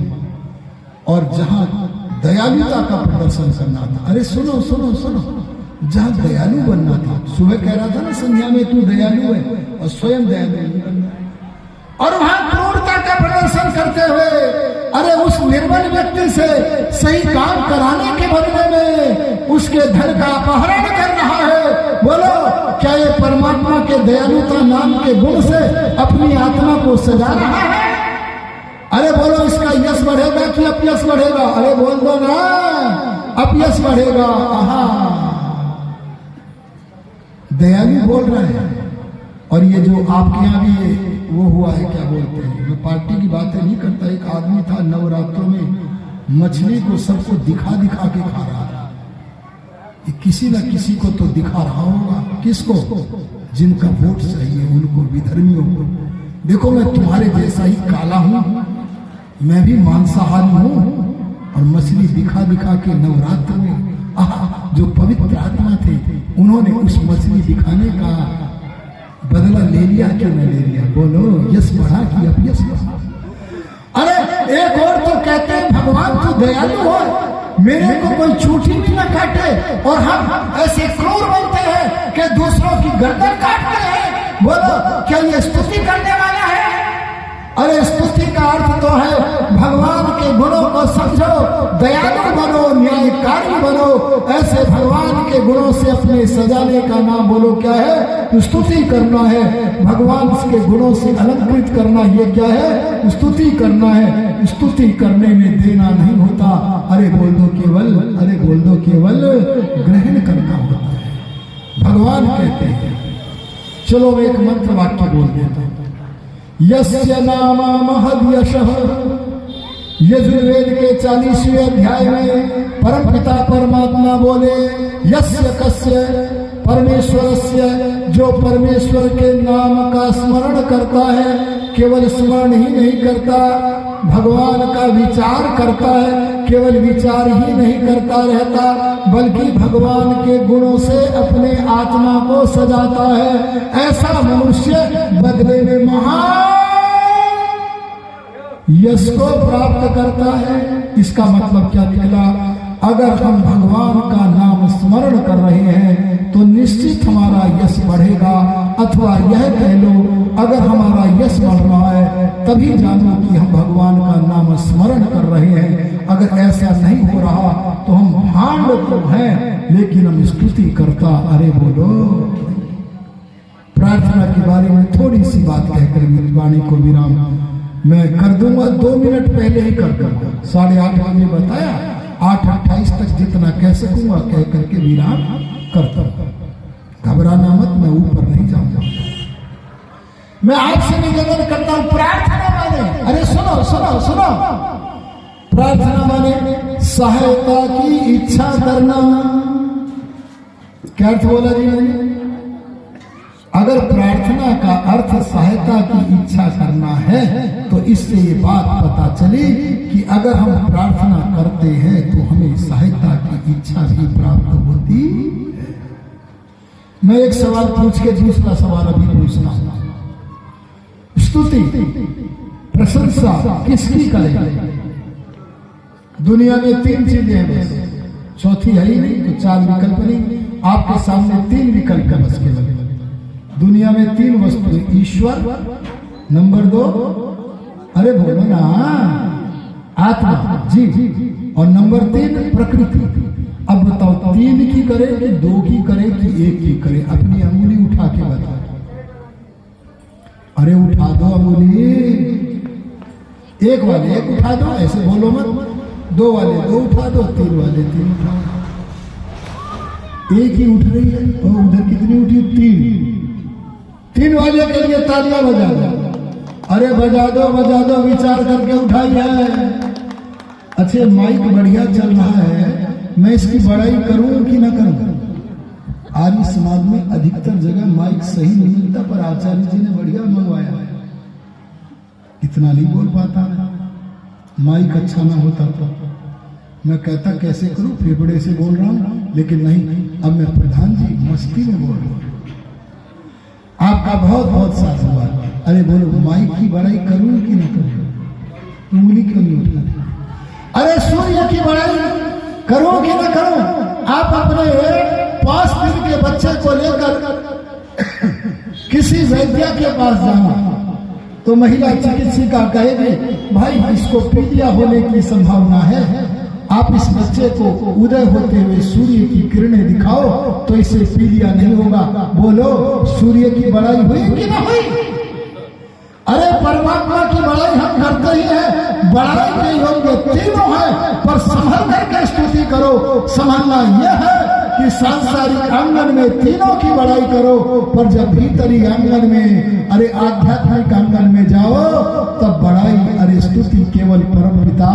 और जहां दयालुता का प्रदर्शन करना था, अरे सुनो सुनो सुनो, जहां दयालु बनना था, सुबह कह रहा था ना संध्या में तू दयालु है, और स्वयं दयालु नहीं बनना, और वहां क्रूरता का प्रदर्शन करते हुए अरे उस निर्बल व्यक्ति से सही काम कराने के बदले में उसके धन का अपहरण कर रहा है। बोलो क्या ये परमात्मा के दयालुता नाम के गुण से अपनी आत्मा को सजा रहा है? अरे बोलो, इसका यश बढ़ेगा कि अपयश बढ़ेगा? अरे बोल दो ना, अपयश बढ़ेगा। आहा, दयालु बोल रहे हैं। और ये जो आपके यहाँ भी ये वो हुआ है, क्या बोलते हैं, मैं पार्टी की बातें नहीं करता, एक आदमी था नवरात्रों में मछली को सबको दिखा दिखा के खा रहा था। ये किसी न किसी को तो दिखा रहा होगा। किसको? जिनका वोट चाहिए उनको, विधर्मियों को। देखो, मैं तुम्हारे जैसा ही काला हूं, मैं भी मांसाहारी हूं, और मछली दिखा दिखा के नवरात्र में जो पवित्र आत्मा थे उन्होंने उस मछली दिखाने का बदला ले लिया कि न ले लिया? बोलो, यश बढ़ा कि अपयश बढ़ा? अरे एक और तो कहते हैं भगवान तू दयालु हो, मेरे को कोई चूठी भी न काटे, और हम ऐसे क्रूर बनते हैं कि दूसरों की गर्दन काटते हैं। बोलो, क्या ये स्तुति करने वाला है? अरे स्तुति का अर्थ तो है भगवान के गुणों को समझो, दयालु बनो, न्यायकारी बनो। ऐसे भगवान के गुणों से अपने सजाने का नाम बोलो क्या है? स्तुति करना है। भगवान के गुणों से अलंकृत करना, ये क्या है? स्तुति करना है। स्तुति करने में देना नहीं होता, अरे बोल दो केवल, अरे बोल दो केवल ग्रहण करना होता है। भगवान कहते हैं, चलो मैं एक मंत्र वाक्य बोल देता हूं। यस्य नामा महद यशः, यजुर्वेद के 40वें अध्याय में परमपिता परमात्मा बोले, यस्य कस्य परमेश्वरस्य, जो परमेश्वर के नाम का स्मरण करता है, केवल स्मरण ही नहीं करता, भगवान का विचार करता है, केवल विचार ही नहीं करता रहता, बल्कि भगवान के गुणों से अपने आत्मा को सजाता है, ऐसा मनुष्य बदले में महान यश को प्राप्त करता है। इसका मतलब क्या निकला? अगर हम भगवान का नाम स्मरण कर रहे हैं तो निश्चित हमारा यश बढ़ेगा, अथवा यह कह लो, अगर हमारा यश बढ़ रहा है तभी जानो कि हम भगवान का नाम स्मरण कर रहे हैं। अगर ऐसा नहीं हो रहा तो हम भांड तो हैं, लेकिन हम स्तुति करता, अरे बोलो। प्रार्थना के बारे में थोड़ी सी बात कहकर वाणी को विराम मैं कर दूंगा, 2 मिनट पहले ही कर दूंगा। 8:30 बजे बताया, 8:28 तक जितना कह सकूंगा कह करके विराम करता हूं। घबराना मत, मैं ऊपर नहीं जाऊंगा। मैं आपसे निवेदन करता हूं, प्रार्थना माने, अरे सुनो सुनो सुनो, प्रार्थना माने सहायता की इच्छा करना। क्या अर्थ बोला जी मैंने? अगर प्रार्थना का अर्थ सहायता की इच्छा करना है तो इससे ये बात पता चली कि अगर हम प्रार्थना करते हैं तो हमें सहायता की इच्छा भी प्राप्त होती है। मैं एक सवाल पूछ के दूसरा सवाल अभी पूछना हूं। स्तुति प्रशंसा किसकी करें? दुनिया में 3 चीजें हैं, बस चौथी है ही नहीं, तो 4 विकल्प नहीं। आपके सामने 3 विकल्प है बस केवल। दुनिया में 3 वस्तु, ईश्वर, नंबर 2, अरे बोलो ना, आत्मा जी, और नंबर 3 प्रकृति। अब बताओ 3 की करे कि 2 की करे कि 1 की करे? अपनी अंगुली उठा के बताओ। अरे उठा दो अंगुली, 1 वाले 1 उठा दो, ऐसे बोलो मत। 2 वाले 2 उठा दो, 3 वाले 3 उठा दो। 1 ही उठ रही है, और उधर कितनी उठी? 3 वाले के लिए तालियां बजा दो। अरे बजा दो, विचार करके उठाई है। अच्छे माइक बढ़िया चल रहा है, मैं इसकी बड़ाई करूं कि ना करूं? आर्य समाज में अधिकतर जगह माइक सही नहीं मिलता, पर आचार्य जी ने बढ़िया मंगवाया है। इतना नहीं बोल पाता, माइक अच्छा ना होता तो मैं कहता कैसे करूं, फेफड़े से बोल रहा हूं, लेकिन नहीं, अब मैं प्रधान जी मस्ती में बोल रहा हूं। आपका बहुत बहुत साधुवाद। अरे बोलो, माइक की बड़ाई करूं कि नहीं करूं? उंगली क्यों नहीं उठा? अरे सूर्य की बड़ाई करूं कि ना करूं? आप अपने 5 दिन के बच्चे को लेकर किसी वैद्य के पास जाना तो महिला चिकित्सिका कहेगी, भाई इसको पीलिया होने की संभावना है, आप इस बच्चे को उदय होते हुए सूर्य की किरणें दिखाओ तो इसे पी लिया नहीं होगा। बोलो सूर्य की बड़ाई हुई कि ना हुई? अरे परमात्मा की बड़ाई हम करते ही है, बड़ाई के योग्य तीनों है, पर संभल करके स्तुति करो। संभलना यह है कि सांसारिक आंगन में तीनों की बड़ाई करो, पर जब भीतरी आंगन में, अरे आध्यात्मिक आंगन में जाओ तब बड़ाई, अरे स्तुति केवल परम पिता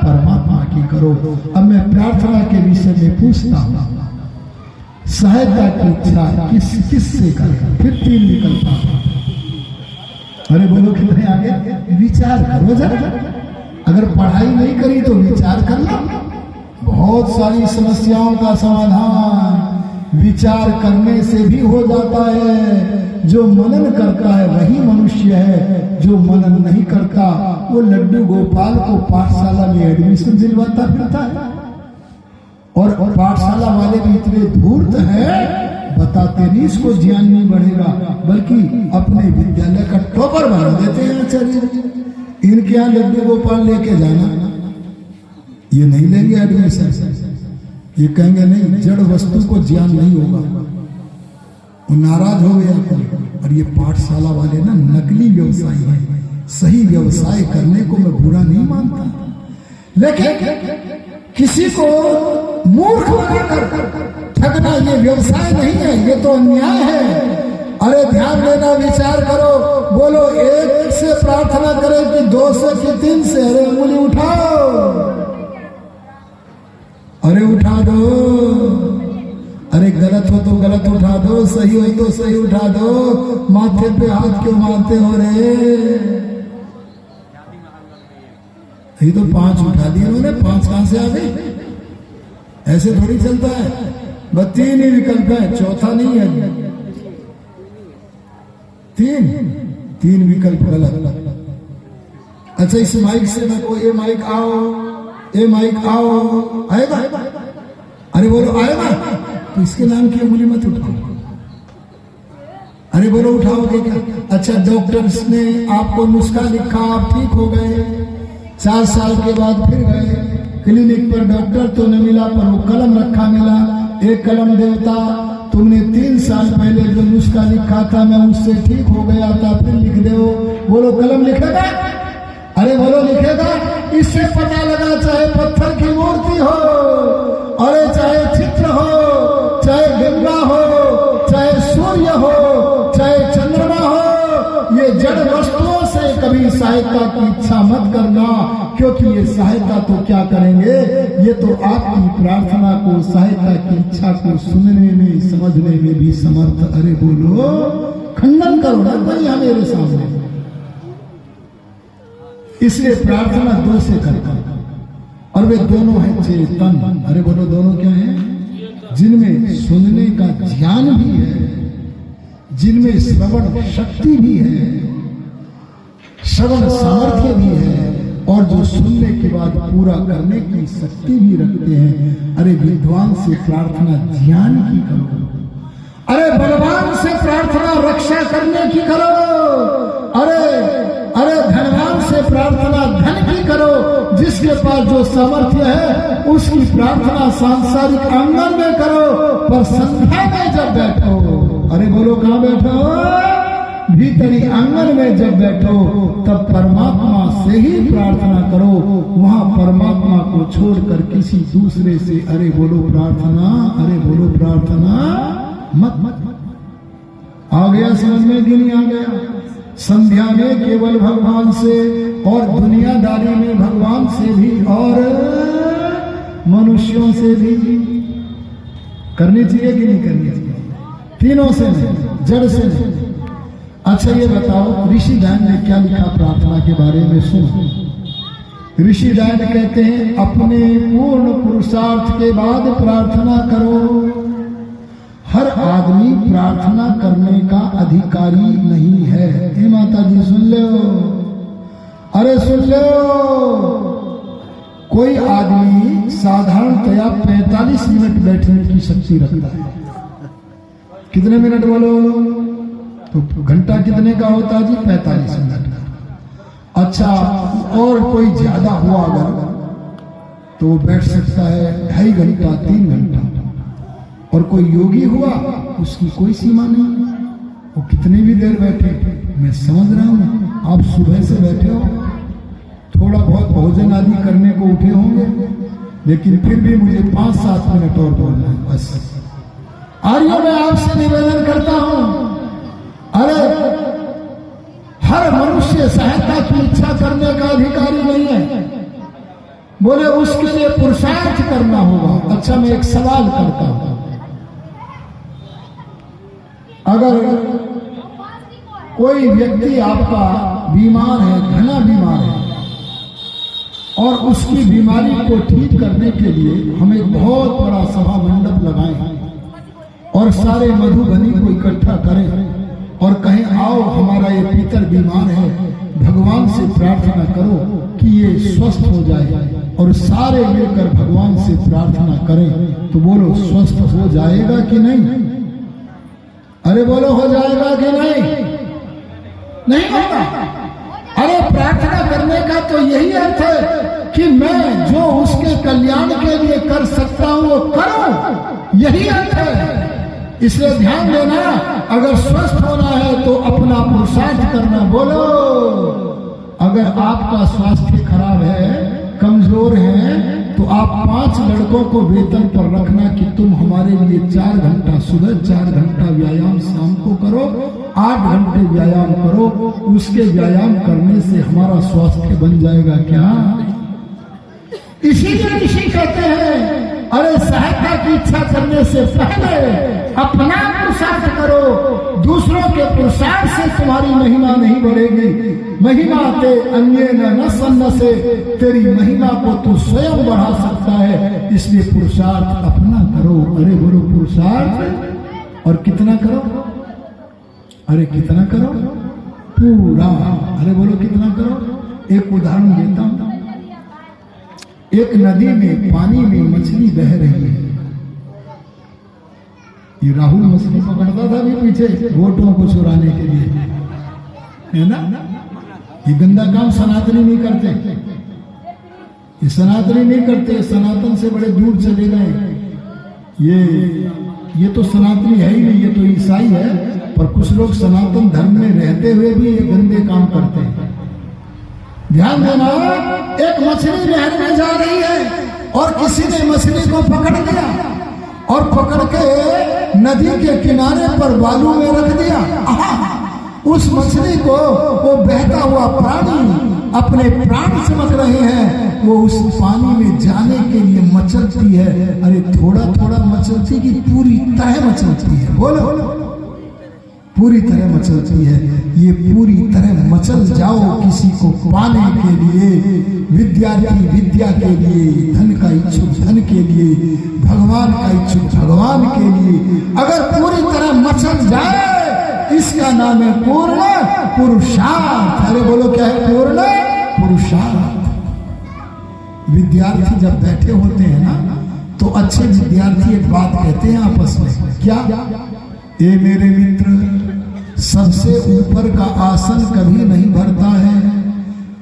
परमात्मा की करो। अब मैं प्रार्थना के विषय में पूछता हूं, सहायता की इच्छा किस से करें? फिर 3 विकल्प। अरे बोलो कितने आगे? विचार करो जरा। अगर पढ़ाई नहीं करी तो विचार कर लो। बहुत सारी समस्याओं का समाधान विचार करने से भी हो जाता है। जो मनन करता है वही मनुष्य है, जो मनन नहीं करता वो लड्डू गोपाल को पाठशाला में एडमिशन दिलवाता फिरता है। और पाठशाला वाले भी इतने धूर्त हैं, बताते नहीं इसको ज्ञान नहीं बढ़ेगा, बल्कि अपने विद्यालय का टॉपर बना देते हैं आचार्य। इनके यहाँ लड्डू गोपाल लेके जाना, ये नहीं लेंगे एडमिशन। ये कहेंगे नहीं, जड़ वस्तु को ज्ञान नहीं होगा, वो नाराज हो गया कोई। और ये पाठशाला वाले ना नकली व्यवसायी हैं। सही व्यवसाय करने को मैं बुरा नहीं मानता, लेकिन किसी को मूर्ख बनाकर ठगना ये व्यवसाय नहीं है, ये तो अन्याय है। अरे ध्यान देना, विचार करो। बोलो 1 से प्रार्थना करे कि 2 से कि 3 से? अरे उंगली उठाओ, अरे उठा दो। अरे गलत हो तो गलत उठा दो, सही हो तो सही उठा दो। माथे पे हाथ क्यों मारते हो रे? ये तो 5 उठा दिए उन्होंने, 5 कहां से आ गए? ऐसे थोड़ी चलता है। बस 3 ही विकल्प है, चौथा नहीं है। 3 विकल्प गलत। अच्छा इस माइक से मैं को, ये माइक आओ, ये माइक आओ, आएगा? अरे बोलो आएगा? तो इसके नाम की उंगली मत उठाओ। अरे बोलो उठाओगे क्या? अच्छा डॉक्टर्स ने आपको नुस्खा लिखा, आप ठीक हो गए, 4 साल के बाद फिर गए क्लिनिक पर, डॉक्टर तो न मिला पर वो कलम रखा मिला। एक कलम देवता, तुमने 3 साल पहले जो नुस्खा लिखा था मैं उससे ठीक हो गया था, फिर लिख दो। बोलो कलम लिखेगा? अरे बोलो लिखेगा? इससे पता लगा चाहे पत्थर की मूर्ति हो, अरे चाहे चित्र हो, चाहे गंगा हो, चाहे सूर्य हो, चाहे चंद्रमा हो, ये जड़ वस्तुओं से कभी सहायता की इच्छा मत करना, क्योंकि ये सहायता तो क्या करेंगे, ये तो आपकी प्रार्थना को, सहायता की इच्छा को सुनने में, समझने में भी समर्थ। अरे बोलो खंडन करो ना भैया मेरे सामने। इसलिए प्रार्थना 2 से करता हूं, और वे दोनों हैं चेतन। अरे बोलो दोनों क्या है? जिनमें सुनने का ज्ञान भी है, जिनमें श्रवण शक्ति भी है, श्रवण सामर्थ्य भी है, और जो सुनने के बाद पूरा करने की शक्ति भी रखते हैं। अरे विद्वान से प्रार्थना ज्ञान की करो, अरे बलवान से प्रार्थना रक्षा करने की करो, अरे धनवान से प्रार्थना धन की करो। जिसके पास जो सामर्थ्य है उसकी प्रार्थना सांसारिक आंगन में करो, पर संध्या में जब बैठो, अरे बोलो कहां बैठो? भीतरी आंगन में जब बैठो तब परमात्मा से ही प्रार्थना करो। वहां परमात्मा को छोड़कर किसी दूसरे से, अरे बोलो प्रार्थना, अरे बोलो प्रार्थना मत। आ गया समझ में कि नहीं आ गया? संध्या में केवल भगवान से, और दुनियादारी में भगवान से भी, और मनुष्यों से भी करनी चाहिए कि नहीं करनी चाहिए? तीनों से नहीं, जड़ से नहीं। अच्छा ये बताओ ऋषि दान ने क्या लिखा प्रार्थना के बारे में? सुनो, ऋषि दान कहते हैं अपने पूर्ण पुरुषार्थ के बाद प्रार्थना करो। हर आदमी प्रार्थना करने का अधिकारी नहीं है। हे माता जी सुन लो, अरे सुन लो, कोई आदमी साधारणतया 45 मिनट बैठने की शक्ति रखता है। कितने मिनट बोलो? तो घंटा कितने का होता है जी? 45 मिनट का। अच्छा और कोई ज्यादा हुआ अगर तो वो बैठ सकता है 2.5 घंटा 3 घंटा, और कोई योगी हुआ उसकी कोई सीमा नहीं, वो कितनी भी देर बैठे। मैं समझ रहा हूं आप सुबह से बैठे हो, थोड़ा बहुत भोजन आदि करने को उठे होंगे, लेकिन फिर भी मुझे 5-7 मिनट और बोलना है बस। आर्यों मैं आपसे निवेदन करता हूं, अरे हर मनुष्य सहायता की इच्छा करने का अधिकारी नहीं है, बोले उसके लिए पुरुषार्थ करना होगा। अच्छा मैं एक सवाल करता हूं, अगर कोई व्यक्ति आपका बीमार है, घना बीमार है, और उसकी बीमारी को ठीक करने के लिए हम एक बहुत बड़ा सभा मंडप लगाएं और सारे मधुबनी को इकट्ठा करें और कहें आओ हमारा ये पितर बीमार है, भगवान से प्रार्थना करो कि ये स्वस्थ हो जाए, और सारे मिलकर भगवान से प्रार्थना करें, तो बोलो स्वस्थ हो जाएगा कि नहीं? अरे बोलो हो जाएगा कि नहीं? नहीं होगा। अरे प्रार्थना करने का तो यही अर्थ है कि मैं जो उसके कल्याण के लिए कर सकता हूं वो करूं, यही अर्थ है। इसलिए ध्यान देना, अगर स्वस्थ होना है तो अपना पुरुषार्थ करना। बोलो अगर आपका स्वास्थ्य खराब है, कमजोर है, तो आप 5 लड़कों को वेतन पर रखना कि तुम हमारे लिए 4 घंटा सुबह, 4 घंटा व्यायाम शाम को करो, 8 घंटे व्यायाम करो। उसके व्यायाम करने से हमारा स्वास्थ्य बन जाएगा क्या? इसीलिए ऋषि कहते हैं अरे सहायता की इच्छा करने से पहले अपना पुरुषार्थ करो, दूसरों के पुरुषार्थ से तुम्हारी महिमा नहीं बढ़ेगी। महिमा ते अन्य न सन्न से, तेरी महिमा को तू स्वयं बढ़ा सकता है, इसलिए पुरुषार्थ अपना करो। अरे बोलो पुरुषार्थ, और कितना करो? अरे कितना करो? पूरा। अरे बोलो कितना करो? एक उदाहरण देता हूं, एक नदी में पानी में मछली बह रही है। ये राहुल मछली पकड़ता था भी पीछे वोटों को चुराने के लिए, है ना? ये गंदा काम सनातनी नहीं करते, ये सनातनी नहीं करते, सनातन से बड़े दूर चले गए। ये तो सनातनी है ही नहीं, ये तो ईसाई है, पर कुछ लोग सनातन धर्म में रहते हुए भी ये गंदे काम करते हैं। ध्यान देना, एक मछली नहर में जा रही है और किसी ने मछली को पकड़ लिया और पकड़ के नदी के किनारे पर बालू में रख दिया। उस मछली को वो बहता हुआ प्राणी अपने प्राण समझ रहे हैं, वो उस पानी में जाने के लिए मचलती है। अरे थोड़ा थोड़ा मचलती कि पूरी तरह मचलती है? बोलो पूरी तरह मचलती है। ये पूरी तरह मचल जाओ किसी को पाने के लिए, विद्यार्थी विद्या के लिए, धन का इच्छुक धन के लिए, भगवान का इच्छुक भगवान के लिए, अगर पूरी तरह मचल जाए इसका नाम है पूर्ण पुरुषार्थ। अरे बोलो क्या है पूर्ण पुरुषार्थ? विद्यार्थी जब बैठे होते हैं ना, तो अच्छे विद्यार्थी एक बात कहते हैं आपस में, क्या? ए मेरे मित्र, सबसे ऊपर का आसन कभी नहीं भरता है,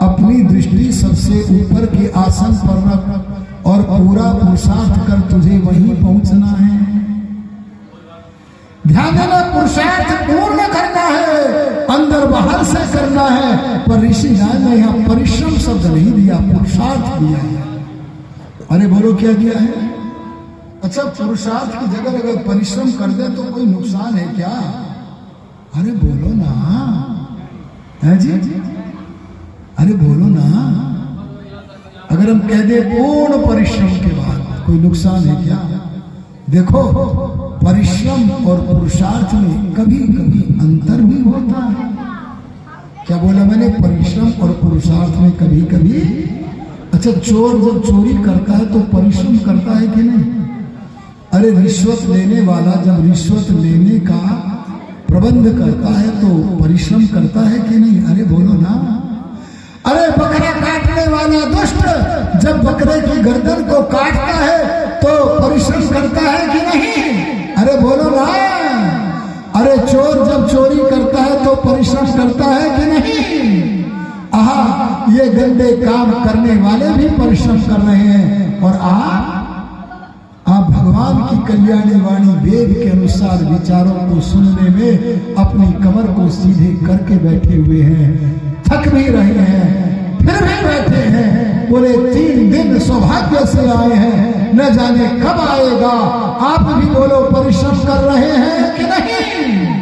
अपनी दृष्टि सबसे ऊपर के आसन पर रख और पूरा पुरुषार्थ कर, तुझे वहीं पहुंचना है। ध्यान देना, पुरुषार्थ पूर्ण करना है, अंदर बाहर से करना है। पर ऋषि ने यहाँ परिश्रम शब्द नहीं दिया, पुरुषार्थ दिया है। अरे बोलो क्या दिया है? अच्छा, पुरुषार्थ की जगह अगर परिश्रम कर दे तो कोई नुकसान है क्या? अरे बोलो ना, है जी? अरे बोलो ना, अगर हम कह दे पूर्ण परिश्रम के बाद कोई नुकसान है क्या? देखो, परिश्रम और पुरुषार्थ में कभी कभी अंतर भी होता है। क्या बोला मैंने? परिश्रम और पुरुषार्थ में कभी कभी। अच्छा, चोर जब चोरी करता है तो परिश्रम करता है कि नहीं? अरे रिश्वत लेने वाला जब रिश्वत लेने का प्रबंध करता है तो परिश्रम करता है कि नहीं? अरे बोलो ना। अरे बकरा काटने वाला दुष्ट जब बकरे की गर्दन को काटता है तो परिश्रम करता है कि नहीं? अरे बोलो ना। अरे चोर जब चोरी करता है तो परिश्रम करता है कि नहीं? आहा, ये गंदे काम करने वाले भी परिश्रम कर रहे हैं, और आप भगवान की कल्याणी वाणी वेद के अनुसार विचारों को सुनने में अपनी कमर को सीधे करके बैठे हुए हैं, थक भी रहे हैं, फिर भी बैठे हैं। बोले 3 दिन सौभाग्य से आए हैं, न जाने कब आएगा। आप भी बोलो परिश्रम कर रहे हैं कि नहीं?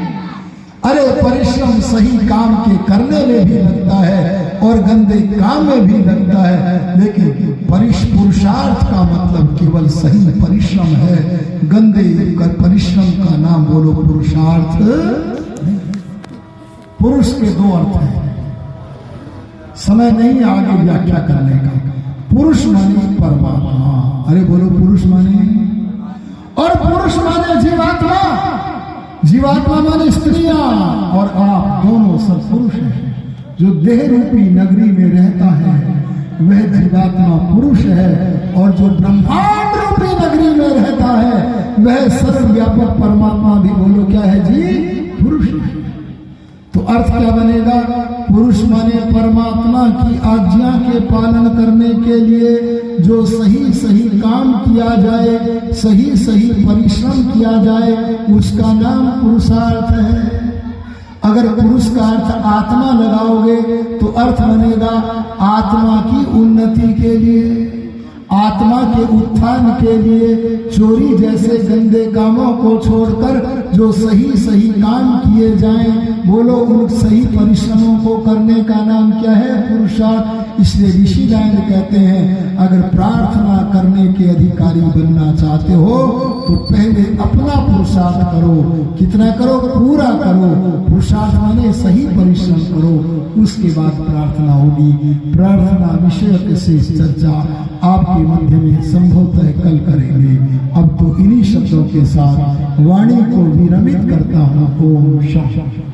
अरे परिश्रम सही काम के करने में भी लगता है और गंदे काम में भी लगता है, लेकिन पुरुषार्थ का मतलब केवल सही परिश्रम है। गंदे परिश्रम का नाम बोलो पुरुषार्थ। पुरुष के 2 अर्थ हैं, समय नहीं आगे व्याख्या करने का। पुरुष माने परमात्मा, अरे बोलो पुरुष माने, और पुरुष माने जीवात्मा। जीवात्मा माने स्त्रियां, और आप दोनों सब पुरुष हैं। जो देह रूपी नगरी में रहता है वह जीवात्मा पुरुष है, और जो ब्रह्मांड रूपी नगरी में रहता है वह सर्वव्यापक परमात्मा भी बोलो क्या है जी? पुरुष है। तो अर्थ क्या बनेगा? पुरुष माने परमात्मा की आज्ञा के पालन करने के लिए जो सही सही काम किया जाए, सही सही परिश्रम किया जाए, उसका नाम पुरुषार्थ है। अगर पुरुष का अर्थ आत्मा लगाओगे तो अर्थ बनेगा आत्मा की उन्नति के लिए, आत्मा के उत्थान के लिए। चोरी जैसे गंदे कामों को छोड़कर जो सही सही काम किए जाएं, बोलो उन सही परिश्रमों को करने का नाम क्या है? पुरुषार्थ। इसलिए ऋषिदान कहते हैं अगर प्रार्थना करने के अधिकारी बनना चाहते हो तो पहले अपना पुरुषार्थ करो। कितना करो? पूरा करो। पुरुषार्थ माने सही परिश्रम करो, उसके बाद प्रार्थना होगी। प्रार्थना विषय से चर्चा आपके मध्य में संभवतः कल करेंगे। अब तो इन्हीं शब्दों के साथ वाणी को विरमित करता हूँ। ओम शांति।